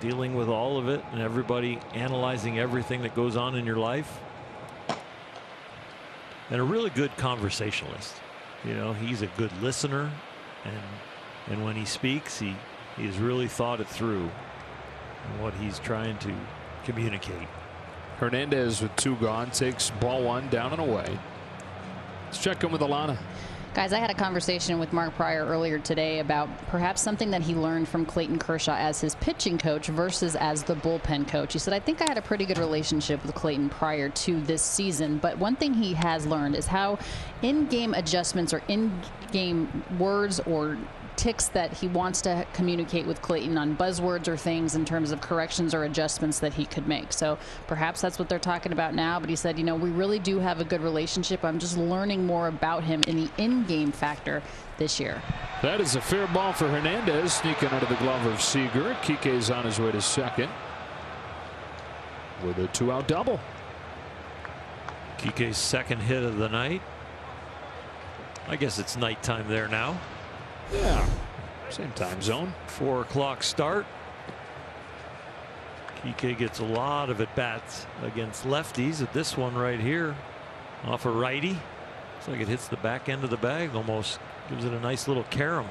dealing with all of it and everybody analyzing everything that goes on in your life. And a really good conversationalist. You know, he's a good listener, and when he speaks, he has really thought it through and what he's trying to communicate. Hernandez with 2 gone takes ball 1 down and away. Let's check in with Alana. Guys, I had a conversation with Mark Pryor earlier today about perhaps something that he learned from Clayton Kershaw as his pitching coach versus as the bullpen coach. He said, I think I had a pretty good relationship with Clayton prior to this season, but one thing he has learned is how in-game adjustments or in-game words or ticks that he wants to communicate with Clayton on buzzwords or things in terms of corrections or adjustments that he could make. So perhaps that's what they're talking about now. But he said, you know, we really do have a good relationship. I'm just learning more about him in the in-game factor this year. That is a fair ball for Hernandez, sneaking out of the glove of Seager. Kike's on his way to second with a 2-out double. Kike's second hit of the night. I guess it's nighttime there now. Yeah, same time zone. 4 o'clock start. Kike gets a lot of at-bats against lefties. At this one right here, off a righty. Looks like it hits the back end of the bag, almost gives it a nice little carom.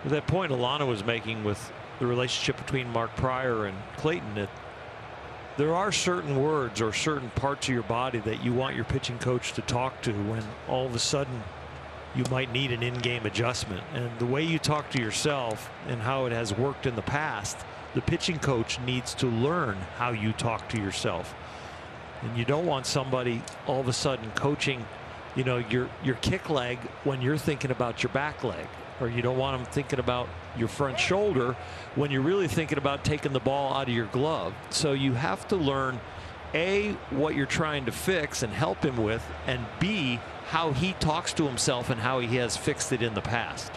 With that point Alana was making with the relationship between Mark Pryor and Clayton, there are certain words or certain parts of your body that you want your pitching coach to talk to when all of a sudden you might need an in-game adjustment. And the way you talk to yourself and how it has worked in the past, the pitching coach needs to learn how you talk to yourself. And you don't want somebody all of a sudden coaching, you know, your kick leg when you're thinking about your back leg, or you don't want them thinking about your front shoulder when you're really thinking about taking the ball out of your glove. So you have to learn A, what you're trying to fix and help him with, and B, how he talks to himself and how he has fixed it in the past.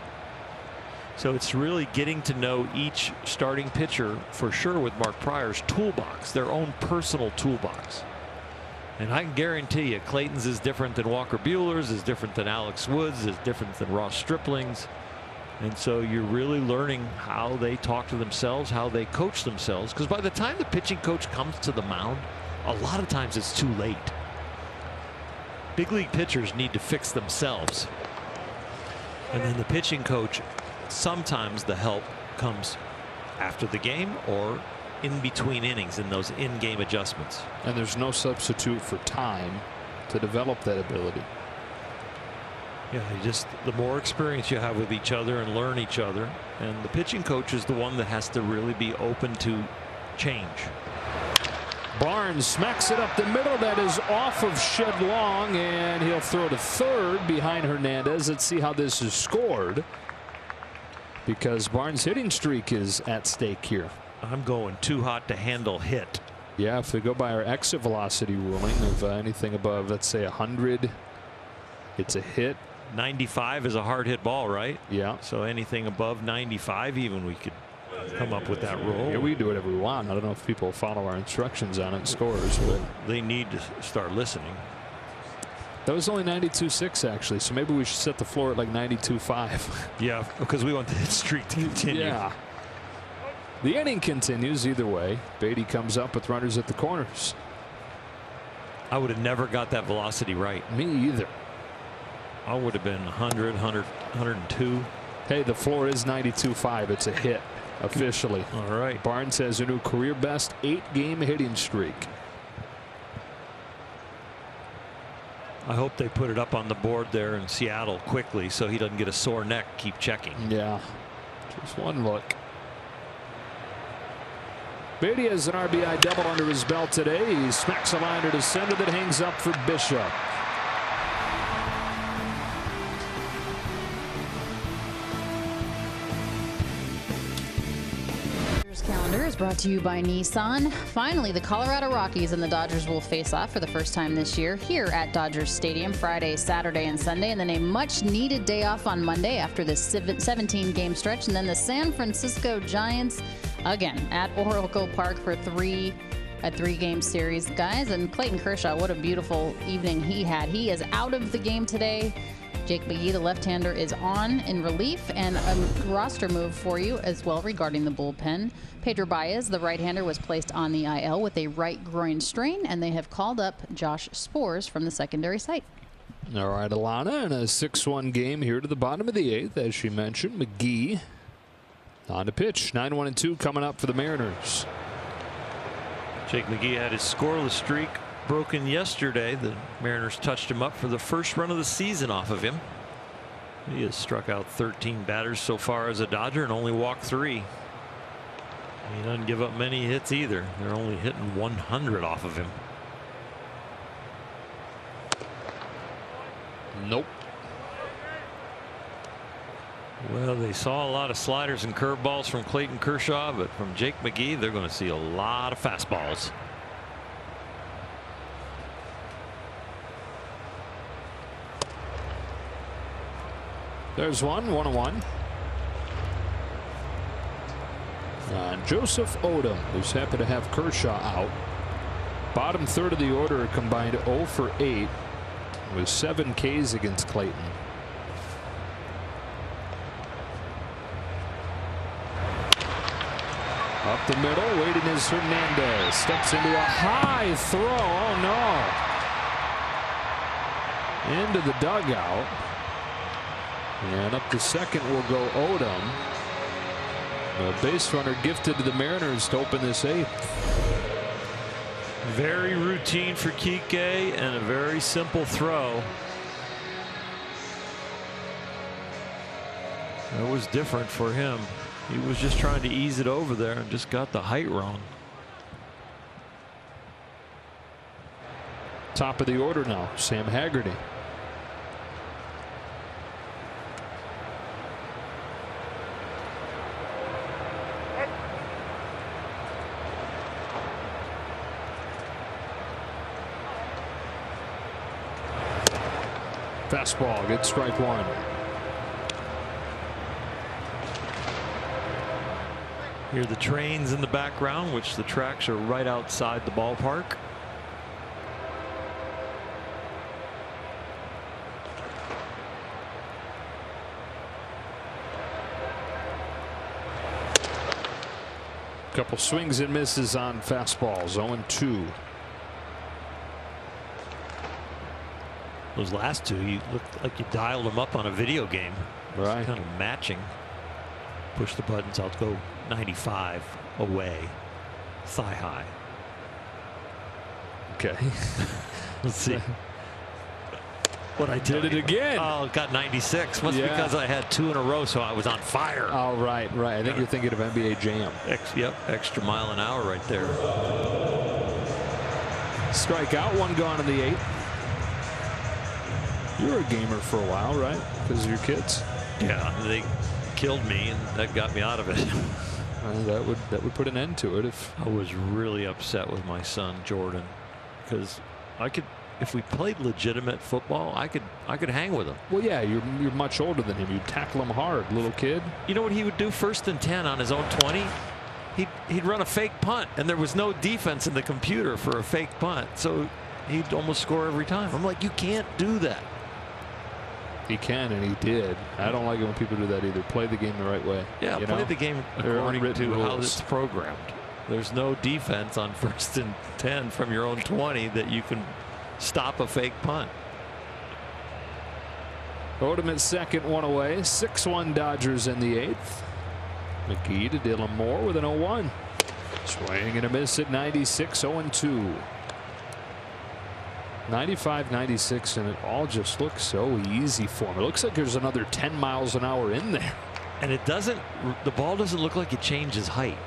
So it's really getting to know each starting pitcher for sure with Mark Pryor's toolbox, their own personal toolbox. And I can guarantee you Clayton's is different than Walker Buehler's, is different than Alex Wood's, is different than Ross Stripling's. And so you're really learning how they talk to themselves, how they coach themselves, because by the time the pitching coach comes to the mound, a lot of times it's too late. Big league pitchers need to fix themselves. And then the pitching coach, sometimes the help comes after the game or in between innings in those in-game adjustments. And there's no substitute for time to develop that ability. Yeah, the more experience you have with each other and learn each other, and the pitching coach is the one that has to really be open to change. Barnes smacks it up the middle. That is off of Shed Long, and he'll throw to third behind Hernandez. Let's see how this is scored, because Barnes' hitting streak is at stake here. I'm going too hot to handle hit. Yeah, if we go by our exit velocity ruling of anything above, let's say 100, it's a hit. 95 is a hard hit ball, right? Yeah. So anything above 95 even, we could come up with that rule. Yeah, we do whatever we want. I don't know if people follow our instructions on it, scores, but they need to start listening. That was only 92.6 actually, so maybe we should set the floor at like 92.5. Yeah, because we want the hit streak to continue. Yeah. The inning continues either way. Beatty comes up with runners at the corners. I would have never got that velocity right. Me either. I would have been 100, 102. Hey, the floor is 92.5. It's a hit officially. All right. Barnes has a new career best 8-game hitting streak. I hope they put it up on the board there in Seattle quickly so he doesn't get a sore neck. Keep checking. Yeah. Just one look. Beatty has an RBI double under his belt today. He smacks a liner to center that hangs up for Bishop. Calendar is brought to you by Nissan. Finally, the Colorado Rockies and the Dodgers will face off for the first time this year here at Dodgers Stadium Friday, Saturday, and Sunday, and then a much-needed day off on Monday after this 17-game stretch, and then the San Francisco Giants again at Oracle Park for a three-game series. Guys, and Clayton Kershaw, what a beautiful evening he had. He is out of the game today. Jake McGee, the left-hander, is on in relief, and a roster move for you as well regarding the bullpen. Pedro Baez, the right-hander, was placed on the IL with a right groin strain, and they have called up Josh Spores from the secondary site. All right, Alana, in a 6-1 game here to the bottom of the 8th, as she mentioned. McGee on to pitch. 9-1-2 coming up for the Mariners. Jake McGee had his scoreless streak broken yesterday. The Mariners touched him up for the first run of the season off of him. He has struck out 13 batters so far as a Dodger and only walked 3. He doesn't give up many hits either. They're only hitting 100 off of him. Nope. Well, they saw a lot of sliders and curveballs from Clayton Kershaw, but from Jake McGee, they're going to see a lot of fastballs. There's one, 1-1. And Joseph Odom, who's happy to have Kershaw out. Bottom third of the order combined 0 for 8 with 7 Ks against Clayton. Up the middle, waiting is Hernandez. Steps into a high throw. Oh no. Into the dugout. And up to second will go Odom. A base runner gifted to the Mariners to open this 8th. Very routine for Kike and a very simple throw. That was different for him. He was just trying to ease it over there and just got the height wrong. Top of the order now, Sam Haggerty. Fastball, good, strike one. Hear the trains in the background, which the tracks are right outside the ballpark. Couple swings and misses on fastballs. 0-2. Those last two, you looked like you dialed them up on a video game. Right. Kind of matching. Push the buttons. I'll go 95 away. Thigh high. Okay. Let's see. What I did it again. Oh, got 96. Must be because I had 2 in a row, so I was on fire. Oh, right. I think you're thinking of NBA Jam. Yep, extra mile an hour right there. Strikeout, 1 gone in the 8th. You were a gamer for a while, right? Because of your kids. Yeah, they killed me, and that got me out of it. That would put an end to it. If I was really upset with my son Jordan, because if we played legitimate football, I could hang with him. Well, yeah, you're much older than him. You'd tackle him hard, little kid. You know what he would do? 1st and 10 on his own 20. He'd run a fake punt, and there was no defense in the computer for a fake punt, so he'd almost score every time. I'm like, you can't do that. He can, and he did. I don't like it when people do that either. Play the game the right way. Yeah, play the game according to rules. how it's programmed. There's no defense on 1st and 10 from your own 20 that you can stop a fake punt. Odom at second, 1 away. 6-1 Dodgers in the 8th. McGee to Dylan Moore with an 0-1. Swing and a miss at 96, 0-2. 95, 96, and it all just looks so easy for him. It looks like there's another 10 miles an hour in there. And the ball doesn't look like it changes height.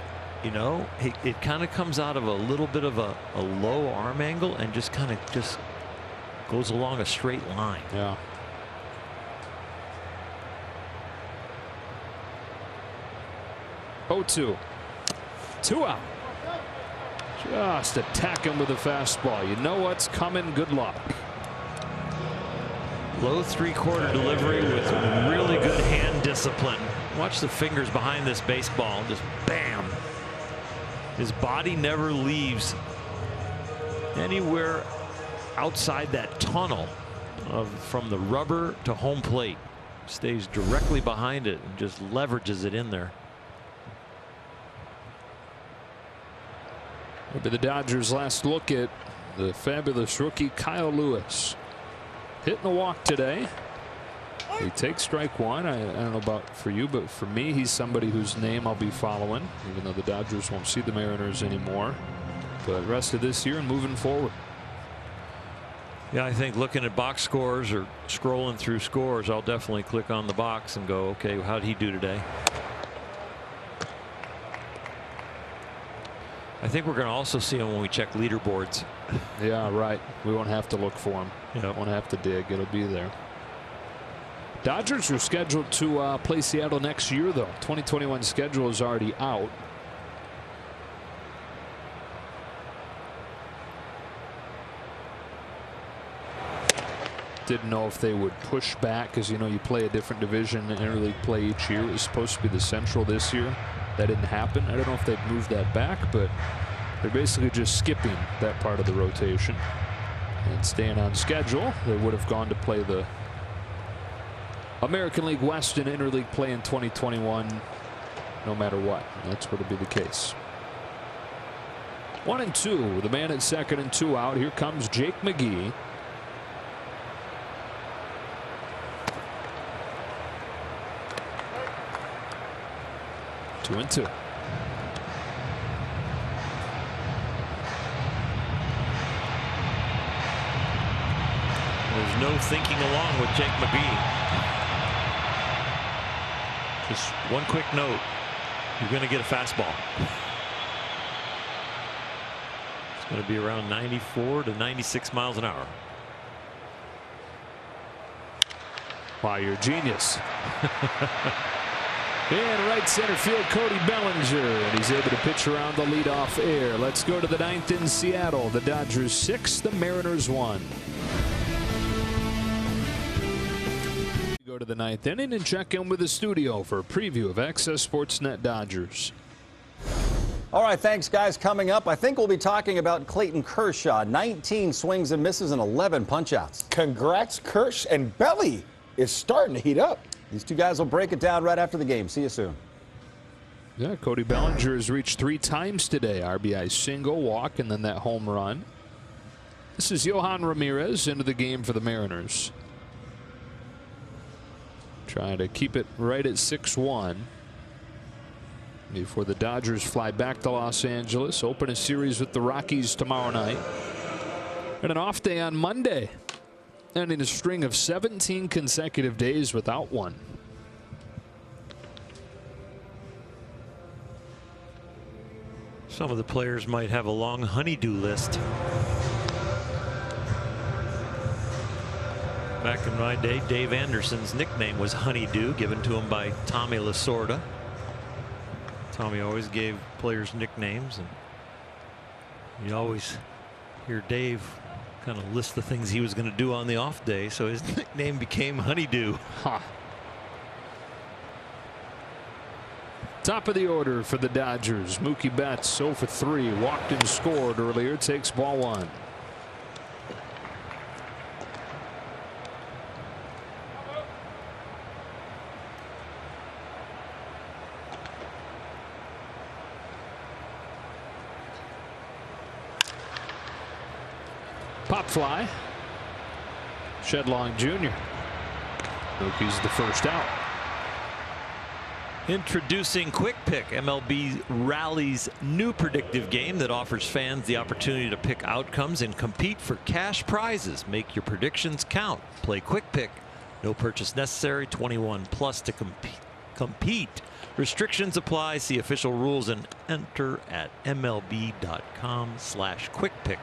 You know, it kind of comes out of a little bit of a low arm angle and just kind of goes along a straight line. Yeah. Oh, 2 out. Just attack him with a fastball. You know what's coming. Good luck. Low 3/4 delivery with really good hand discipline. Watch the fingers behind this baseball. Just bam. His body never leaves anywhere outside that tunnel from the rubber to home plate. Stays directly behind it and just leverages it in there. Maybe the Dodgers' last look at the fabulous rookie Kyle Lewis. Hitting a walk today. He takes strike 1. I don't know about for you, but for me, he's somebody whose name I'll be following, even though the Dodgers won't see the Mariners anymore. But rest of this year and moving forward. Yeah, I think looking at box scores or scrolling through scores, I'll definitely click on the box and go, okay, how did he do today? I think we're going to also see him when we check leaderboards. Yeah, right. We won't have to look for him. Yep. Won't have to dig. It'll be there. Dodgers are scheduled to play Seattle next year, though. 2021 schedule is already out. Didn't know if they would push back because, you know, you play a different division in interleague play each year. It was supposed to be the Central this year. That didn't happen. I don't know if they'd moved that back, but they're basically just skipping that part of the rotation and staying on schedule. They would have gone to play the American League West in interleague play in 2021 no matter what. That's what would be the case. 1-2. The man at second and 2 out. Here comes Jake McGee. Two and 2. There's no thinking along with Jake McGee. Just one quick note. You're going to get a fastball. It's going to be around 94 to 96 miles an hour. Wow, you're a genius. In right center field, Cody Bellinger, and he's able to pitch around the leadoff air. Let's go to the 9th in Seattle. The Dodgers 6, the Mariners 1. Go to the 9th inning and check in with the studio for a preview of Access Sportsnet Dodgers. All right, thanks, guys. Coming up, I think we'll be talking about Clayton Kershaw. 19 swings and misses and 11 punch-outs. Congrats, Kersh. And Belly is starting to heat up. These two guys will break it down right after the game. See you soon. Yeah, Cody Bellinger has reached 3 times today. RBI single, walk, and then that home run. This is Yohan Ramirez into the game for the Mariners. Trying to keep it right at 6-1 before the Dodgers fly back to Los Angeles, open a series with the Rockies tomorrow night, and an off day on Monday, ending a string of 17 consecutive days without one. Some of the players might have a long honeydew list. Back in my day, Dave Anderson's nickname was Honeydew, given to him by Tommy Lasorda. Tommy always gave players nicknames, and you always hear Dave kind of list the things he was going to do on the off day, so his nickname became Honeydew. Huh. Top of the order for the Dodgers. Mookie Betts 0 for 3, walked and scored earlier, takes ball 1. Pop fly. Shedlong Jr. Mookie's the first out. Introducing Quick Pick, MLB Rally's new predictive game that offers fans the opportunity to pick outcomes and compete for cash prizes. Make your predictions count. Play Quick Pick. No purchase necessary. 21 plus to compete. Restrictions apply. See official rules and enter at MLB.com/quickpick.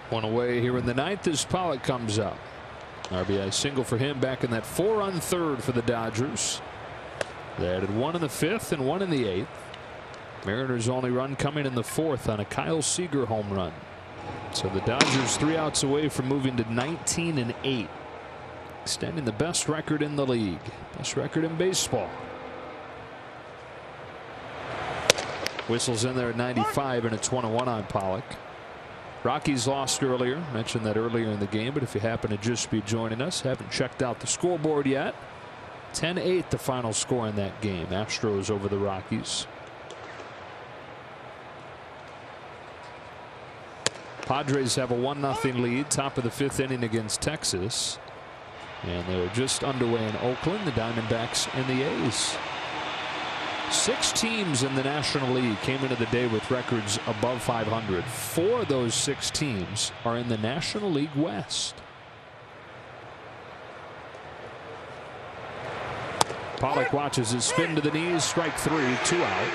One away here in the 9th as Pollock comes up. RBI single for him back in that 4-run third for the Dodgers. They added 1 in the 5th and 1 in the 8th. Mariners' only run coming in the 4th on a Kyle Seager home run. So the Dodgers 3 outs away from moving to 19-8. Extending the best record in the league. Best record in baseball. Whistles in there at 95, and it's 1-1 on Pollock. Rockies lost earlier. Mentioned that earlier in the game, but if you happen to just be joining us, haven't checked out the scoreboard yet. 10-8 the final score in that game. Astros over the Rockies. Padres have a 1-0 lead, top of the 5th inning against Texas. And they're just underway in Oakland, the Diamondbacks and the A's. 6 teams in the National League came into the day with records above 500. 4 of those 6 teams are in the National League West. Pollock watches his spin to the knees, strike 3, 2 out.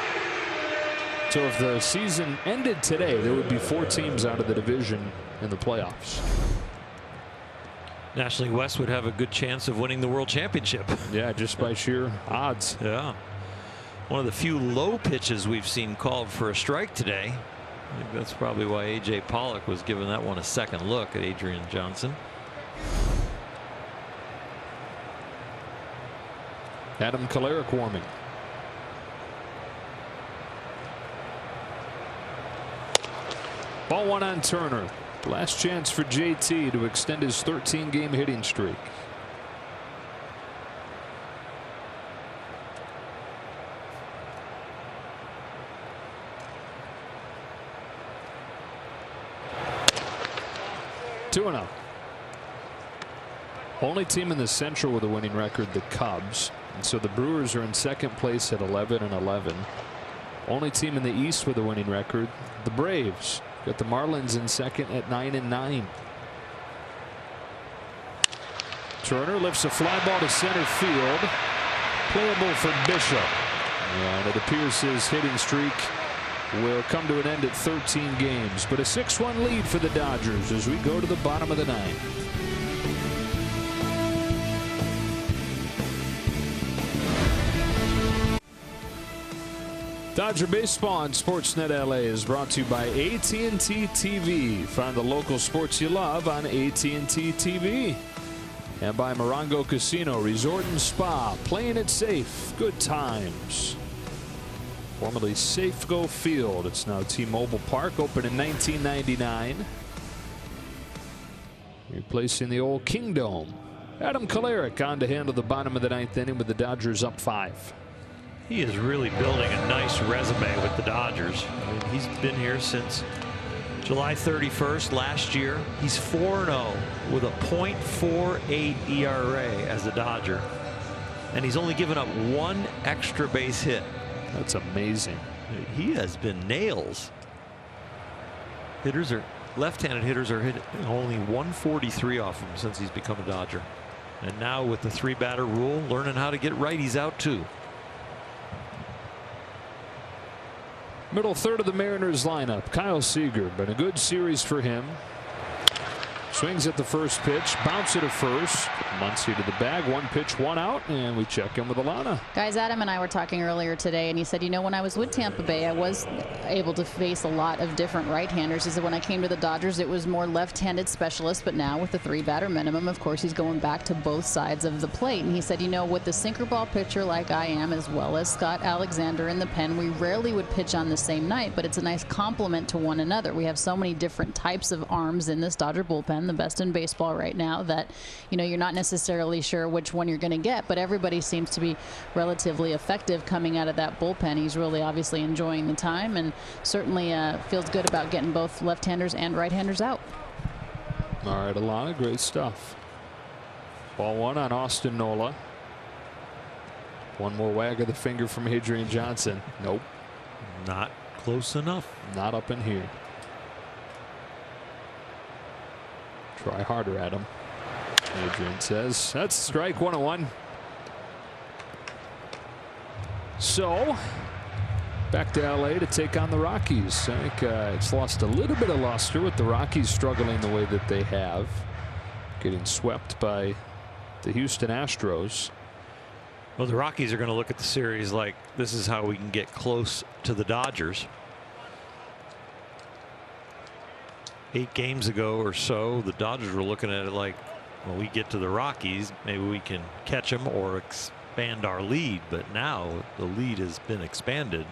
So if the season ended today, there would be 4 teams out of the division in the playoffs. National League West would have a good chance of winning the World Championship. Yeah, just by sheer odds. Yeah. One of the few low pitches we've seen called for a strike today. I think that's probably why A.J. Pollock was giving that one a second look at Adrian Johnson. Adam Kolarek warming. Ball 1 on Turner. Last chance for JT to extend his 13-game hitting streak. Two and up. Only team in the Central with a winning record, the Cubs. And so the Brewers are in second place at 11-11. Only team in the East with a winning record, the Braves. Got the Marlins in second at 9-9. Turner lifts a fly ball to center field. Playable for Bishop. And it appears his hitting streak will come to an end at 13 games. But a 6-1 lead for the Dodgers as we go to the bottom of the ninth. Dodger Baseball on Sportsnet LA is brought to you by AT&T TV. Find the local sports you love on AT&T TV. And by Morongo Casino Resort and Spa. Playing it safe. Good times. Formerly Safeco Field. It's now T-Mobile Park. Opened in 1999. Replacing the old Kingdome. Adam Kolarek on to handle the bottom of the ninth inning with the Dodgers up 5. He is really building a nice resume with the Dodgers. I mean, he's been here since July 31st last year. He's 4-0 with a .48 ERA as a Dodger. And he's only given up 1 extra base hit. That's amazing. He has been nails. Left-handed hitters are hitting only 143 off him since he's become a Dodger. And now with the 3-batter rule, learning how to get righties out too. Middle third of the Mariners lineup. Kyle Seager. Been a good series for him. Swings at the first pitch. Bounce it to first. Muncy to the bag. 1 pitch, 1 out. And we check in with Alana. Guys, Adam and I were talking earlier today, and he said, you know, when I was with Tampa Bay, I was able to face a lot of different right-handers. He said when I came to the Dodgers, it was more left-handed specialists. But now with the 3-batter minimum, of course, he's going back to both sides of the plate. And he said, you know, with the sinker ball pitcher like I am, as well as Scott Alexander in the pen, we rarely would pitch on the same night. But it's a nice complement to one another. We have so many different types of arms in this Dodger bullpen, the best in baseball right now, that, you know, you're not necessarily sure which one you're going to get, but everybody seems to be relatively effective coming out of that bullpen. He's really obviously enjoying the time and certainly feels good about getting both left-handers and right-handers out. All right, Alana, great stuff. Ball 1 on Austin Nola. One more wag of the finger from Adrian Johnson. Nope. Not close enough. Not up in here. Try harder, Adam. Adrian says that's strike 1-1. So back to LA to take on the Rockies. I think it's lost a little bit of luster with the Rockies struggling the way that they have, getting swept by the Houston Astros. Well, the Rockies are going to look at the series like this is how we can get close to the Dodgers. 8 games ago or so, the Dodgers were looking at it like, well, we get to the Rockies, maybe we can catch them or expand our lead. But now the lead has been expanded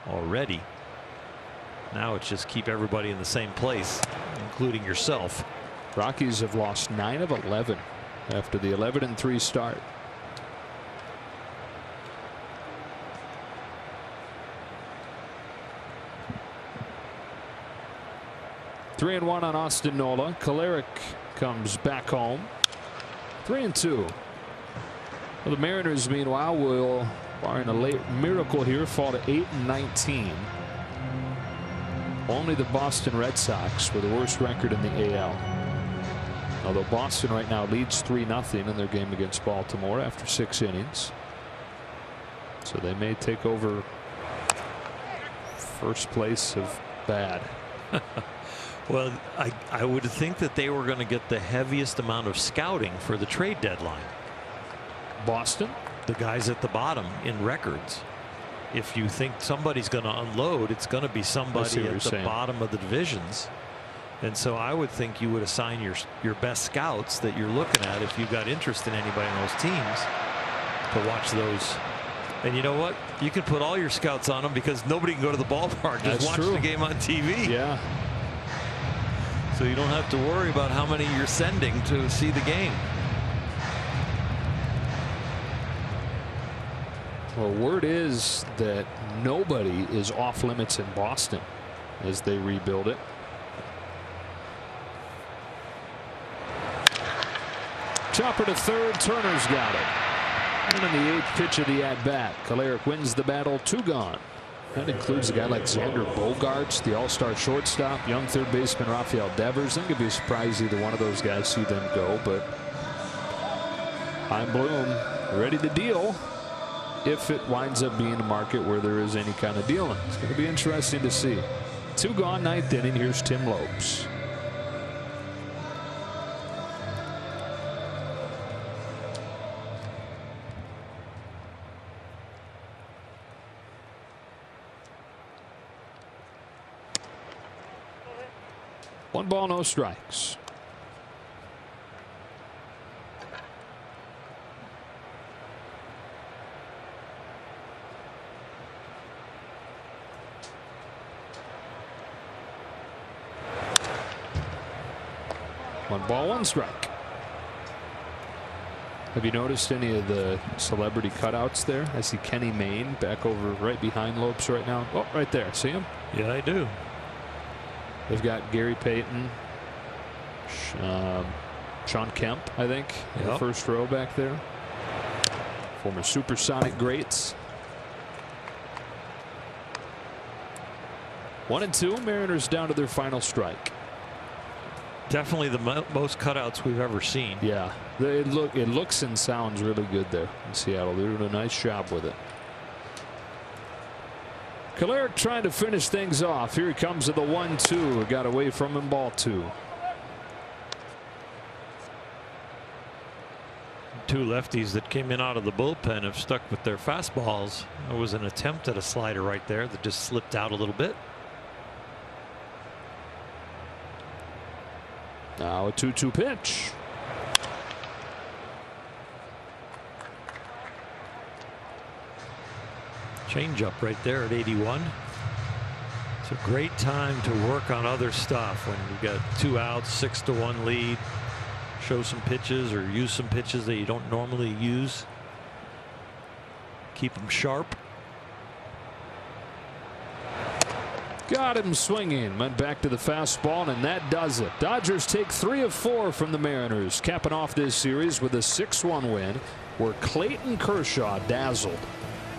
already. Now it's just keep everybody in the same place, including yourself. Rockies have lost 9 of 11 after the 11-3 start. Three and 1 on Austin Nola. Kolarek comes back home. 3-2. Well, the Mariners, meanwhile, will, barring a late miracle here, fall to 8-19. Only the Boston Red Sox with the worst record in the AL. Although Boston right now leads 3-0 in their game against Baltimore after 6 innings. So they may take over first place of bad. Well, I would think that they were going to get the heaviest amount of scouting for the trade deadline. Boston, the guys at the bottom in records. If you think somebody's going to unload, it's going to be somebody at the bottom of the divisions. And so I would think you would assign your best scouts that you're looking at if you've got interest in anybody in those teams to watch those. And you know what? You can put all your scouts on them because nobody can go to the ballpark. Just watch the game on TV. Yeah. So you don't have to worry about how many you're sending to see the game. Well, word is that nobody is off limits in Boston as they rebuild it. Chopper to third. Turner's got it. And in the 8th pitch of the at-bat, Kolarek wins the battle. 2 gone. That includes a guy like Xander Bogaerts, the all-star shortstop, young third baseman Rafael Devers. I think it'd be a surprise either one of those guys see them go, but Chaim Bloom ready to deal if it winds up being a market where there is any kind of dealing. It's going to be interesting to see. 2 gone, 9th inning. Here's Tim Lopes. One ball, no strikes. One ball, one strike. Have you noticed any of the celebrity cutouts there? I see Kenny Mayne back over right behind Lopes right now. Oh, right there. See him? Yeah, I do. They've got Gary Payton, Sean Kemp, I think, in the first row back there. Former Supersonic greats. 1-2. Mariners down to their final strike. Definitely the most cutouts we've ever seen. Yeah, it looks and sounds really good there in Seattle. They're doing a nice job with it. Kolarek trying to finish things off. Here he comes to the 1-2. It got away from him. Ball 2. 2 lefties that came in out of the bullpen have stuck with their fastballs. There was an attempt at a slider right there that just slipped out a little bit. Now a 2-2 pitch. Changeup right there at 81. It's a great time to work on other stuff when you've got 2 outs, 6-1 lead. Show some pitches or use some pitches that you don't normally use. Keep them sharp. Got him swinging. Went back to the fastball, and that does it. Dodgers take 3 of 4 from the Mariners, capping off this series with a 6-1 win where Clayton Kershaw dazzled.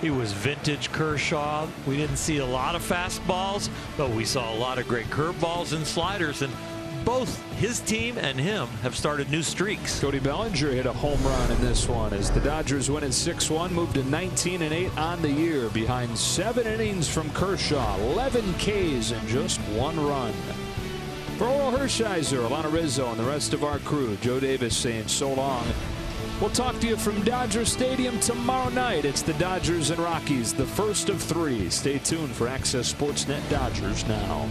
He was vintage Kershaw. We didn't see a lot of fastballs, but we saw a lot of great curveballs and sliders, and both his team and him have started new streaks. Cody Bellinger hit a home run in this one as the Dodgers win at 6-1, moved to 19-8 on the year behind 7 innings from Kershaw, 11 Ks and just 1 run. For Oral Hershiser, Alana Rizzo, and the rest of our crew, Joe Davis saying so long. We'll talk to you from Dodger Stadium tomorrow night. It's the Dodgers and Rockies, the first of 3. Stay tuned for Access Sportsnet Dodgers Now.